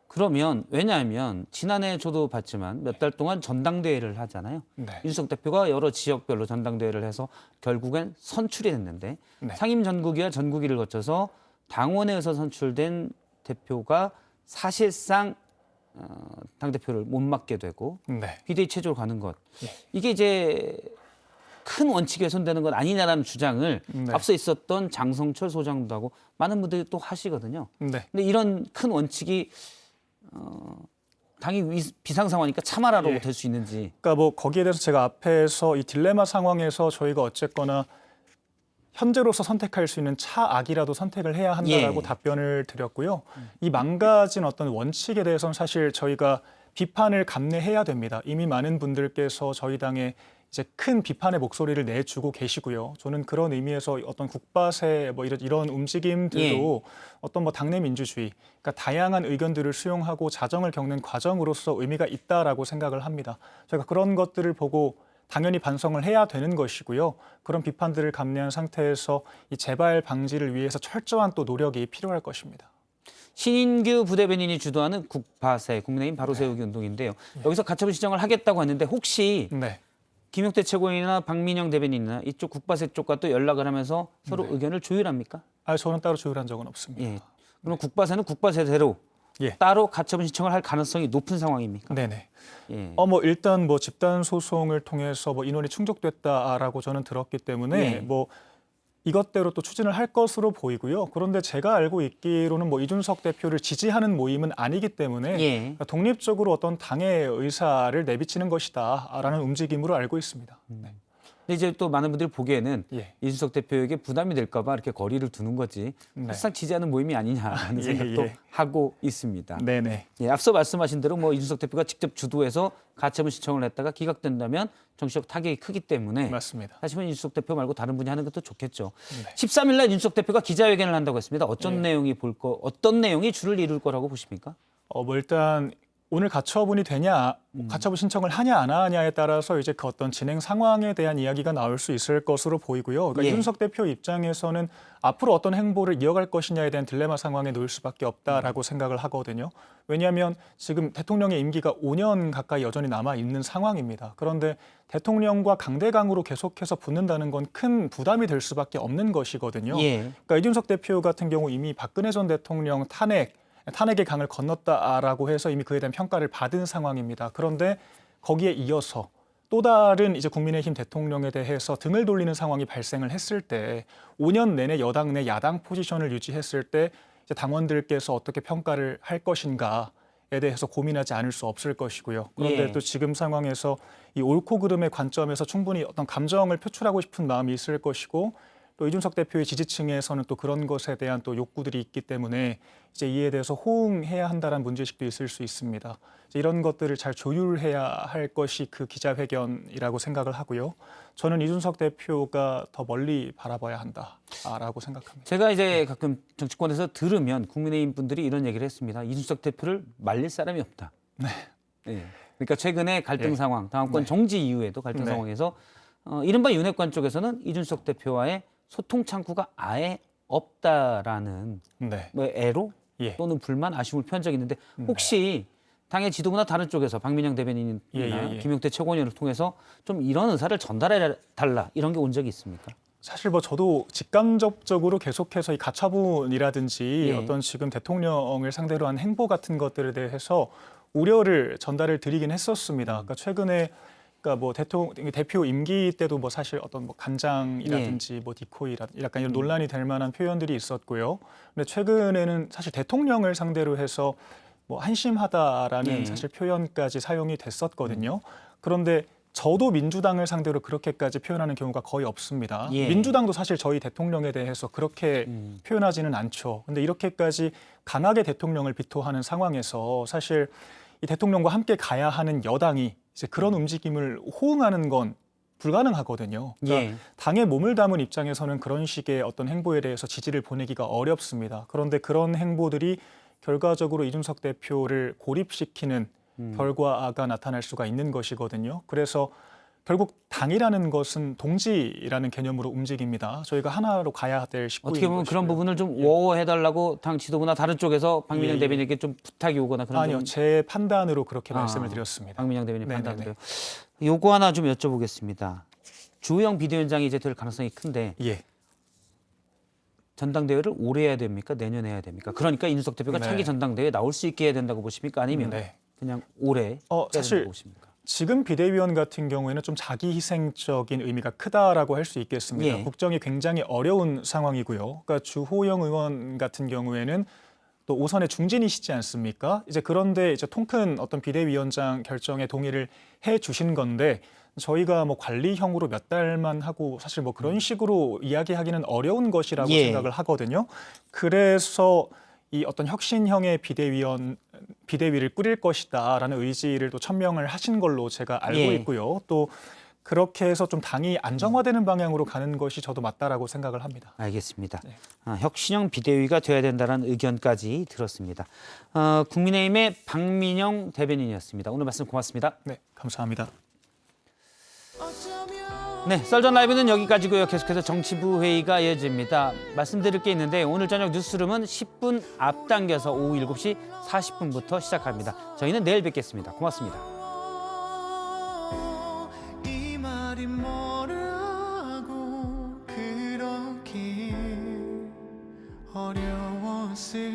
그러면 왜냐하면 지난해 저도 봤지만 몇 달 동안 전당대회를 하잖아요. 네. 이준석 대표가 여러 지역별로 전당대회를 해서 결국엔 선출이 됐는데 네. 상임 전국위와 전국위를 거쳐서 당원에서 선출된 대표가 사실상 당대표를 못 맡게 되고 네. 비대위 체제로 가는 것. 예. 이게 이제 큰 원칙에 훼손되는 것 아니냐라는 주장을 네. 앞서 있었던 장성철 소장도 하고 많은 분들이 또 하시거든요. 네. 근데 이런 큰 원칙이 당이 비상 상황이니까 참아라라고 예. 될 수 있는지. 그러니까 뭐 거기에 대해서 제가 앞에서 이 딜레마 상황에서 저희가 어쨌거나 현재로서 선택할 수 있는 차악이라도 선택을 해야 한다라고 예. 답변을 드렸고요. 이 망가진 어떤 원칙에 대해서는 사실 저희가 비판을 감내해야 됩니다. 이미 많은 분들께서 저희 당에 이제 큰 비판의 목소리를 내주고 계시고요. 저는 그런 의미에서 어떤 국바세 뭐 이런 움직임들도 어떤 뭐 당내 민주주의, 그러니까 다양한 의견들을 수용하고 자정을 겪는 과정으로서 의미가 있다라고 생각을 합니다. 저희가 그런 것들을 보고 당연히 반성을 해야 되는 것이고요. 그런 비판들을 감내한 상태에서 이 재발 방지를 위해서 철저한 또 노력이 필요할 것입니다. 신인규 부대변인이 주도하는 국바세, 국민의힘 바로세우기 운동인데요. 여기서 가처분 신청을 하겠다고 하는데 혹시 네. 김용태 최고위원이나 박민영 대변인이나 이쪽 국바세 쪽과 또 연락을 하면서 서로 의견을 조율합니까? 저는 따로 조율한 적은 없습니다. 예. 그럼 국바세는 국바세대로 예. 따로 가처분 신청을 할 가능성이 높은 상황입니까? 네네. 예. 뭐 일단 뭐 집단 소송을 통해서 뭐 인원이 충족됐다라고 저는 들었기 때문에 예. 뭐 이것대로 또 추진을 할 것으로 보이고요. 그런데 제가 알고 있기로는 뭐 이준석 대표를 지지하는 모임은 아니기 때문에 예. 그러니까 독립적으로 어떤 당의 의사를 내비치는 것이다라는 움직임으로 알고 있습니다. 네. 근데 이제 또 많은 분들이 보기에는 예. 이준석 대표에게 부담이 될까 봐 이렇게 거리를 두는 거지 네. 사실상 지지하는 모임이 아니냐라는 예, 생각도 예. 하고 있습니다. 네네. 예, 앞서 말씀하신 대로 뭐 이준석 대표가 직접 주도해서 가처분 신청을 했다가 기각된다면 정치적 타격이 크기 때문에 맞습니다. 사실은 이준석 대표 말고 다른 분이 하는 것도 좋겠죠. 네. 13일 날 이준석 대표가 기자회견을 한다고 했습니다. 어떤 내용이 주를 이룰 거라고 보십니까? 뭐 일단 오늘 가처분이 되냐, 가처분 신청을 하냐 안 하냐에 따라서 이제 그 어떤 진행 상황에 대한 이야기가 나올 수 있을 것으로 보이고요. 그러니까 예. 이준석 대표 입장에서는 앞으로 어떤 행보를 이어갈 것이냐에 대한 딜레마 상황에 놓일 수밖에 없다라고 생각을 하거든요. 왜냐하면 지금 대통령의 임기가 5년 가까이 여전히 남아 있는 상황입니다. 그런데 대통령과 강대강으로 계속해서 붙는다는 건 큰 부담이 될 수밖에 없는 것이거든요. 예. 그러니까 이준석 대표 같은 경우 이미 박근혜 전 대통령 탄핵의 강을 건넜다라고 해서 이미 그에 대한 평가를 받은 상황입니다. 그런데 거기에 이어서 또 다른 이제 국민의힘 대통령에 대해서 등을 돌리는 상황이 발생을 했을 때 5년 내내 여당 내 야당 포지션을 유지했을 때 이제 당원들께서 어떻게 평가를 할 것인가에 대해서 고민하지 않을 수 없을 것이고요. 그런데 예. 또 지금 상황에서 이 옳고 그름의 관점에서 충분히 어떤 감정을 표출하고 싶은 마음이 있을 것이고 또 이준석 대표의 지지층에서는 또 그런 것에 대한 또 욕구들이 있기 때문에 이제 이에 대해서 호응해야 한다는 문제의식도 있을 수 있습니다. 이제 이런 것들을 잘 조율해야 할 것이 그 기자회견이라고 생각을 하고요. 저는 이준석 대표가 더 멀리 바라봐야 한다라고 생각합니다. 제가 이제 가끔 정치권에서 들으면 국민의힘 분들이 이런 얘기를 했습니다. 이준석 대표를 말릴 사람이 없다. 네. 예. 그러니까 최근에 갈등 예. 상황, 당원권 네. 정지 이후에도 갈등 네. 상황에서 이른바 윤핵관 쪽에서는 이준석 대표와의 소통 창구가 아예 없다라는 네. 뭐 애로 예. 또는 불만, 아쉬움을 표한 적이 있는데 혹시 당의 지도부나 다른 쪽에서 박민영 대변인이나 예. 김용태 최고위원을 통해서 좀 이런 의사를 전달해 달라 이런 게 온 적이 있습니까? 사실 뭐 저도 직간접적으로 계속해서 이 가처분이라든지 예. 어떤 지금 대통령을 상대로 한 행보 같은 것들에 대해서 우려를 전달을 드리긴 했었습니다. 그러니까 최근에 그러니까 뭐 대표 임기 때도 뭐 사실 어떤 뭐 간장이라든지 뭐 디코이라든지 약간 이런 논란이 될 만한 표현들이 있었고요. 근데 최근에는 사실 대통령을 상대로 해서 뭐 한심하다라는 사실 표현까지 사용이 됐었거든요. 그런데 저도 민주당을 상대로 그렇게까지 표현하는 경우가 거의 없습니다. 민주당도 사실 저희 대통령에 대해서 그렇게 표현하지는 않죠. 근데 이렇게까지 강하게 대통령을 비토하는 상황에서 사실 이 대통령과 함께 가야 하는 여당이 이제 그런 움직임을 호응하는 건 불가능하거든요. 그러니까 당에 몸을 담은 입장에서는 그런 식의 어떤 행보에 대해서 지지를 보내기가 어렵습니다. 그런데 그런 행보들이 결과적으로 이준석 대표를 고립시키는 결과가 나타날 수가 있는 것이거든요. 그래서 결국 당이라는 것은 동지라는 개념으로 움직입니다. 저희가 하나로 가야 될 식구인 어떻게 보면 그런 부분을 좀 워해달라고 당 지도부나 다른 쪽에서 박민영 대변인에게 좀 부탁이 오거나 그런 아니요, 제 판단으로 그렇게 말씀을 드렸습니다. 박민영 대변인 판단으로요. 요거 하나 좀 여쭤보겠습니다. 주호영 비대위원장이 이제 될 가능성이 큰데 전당대회를 올해 해야 됩니까? 내년에 해야 됩니까? 그러니까 이준석 대표가 차기 전당대회에 나올 수 있게 해야 된다고 보십니까? 아니면 그냥 올해 사실 보십니까? 지금 비대위원 같은 경우에는 좀 자기 희생적인 의미가 크다라고 할 수 있겠습니다. 국정이 굉장히 어려운 상황이고요. 그러니까 주호영 의원 같은 경우에는 또 오선의 중진이시지 않습니까? 이제 그런데 이제 통큰 어떤 비대위원장 결정에 동의를 해 주신 건데 저희가 뭐 관리형으로 몇 달만 하고 사실 뭐 그런 식으로 이야기하기는 어려운 것이라고 생각을 하거든요. 그래서 이 어떤 혁신형의 비대위를 꾸릴 것이다라는 의지를 또 천명을 하신 걸로 제가 알고 있고요. 또 그렇게 해서 좀 당이 안정화되는 방향으로 가는 것이 저도 맞다라고 생각을 합니다. 알겠습니다. 혁신형 비대위가 돼야 된다는 의견까지 들었습니다. 국민의힘의 박민영 대변인이었습니다. 오늘 말씀 고맙습니다. 네, 감사합니다. 네, 썰전 라이브는 여기까지고요. 계속해서 정치부 회의가 이어집니다. 말씀드릴 게 있는데 오늘 저녁 뉴스룸은 10분 앞당겨서 오후 7시 40분부터 시작합니다. 저희는 내일 뵙겠습니다. 고맙습니다. 이 말이 뭐라고 그렇게 어려웠을까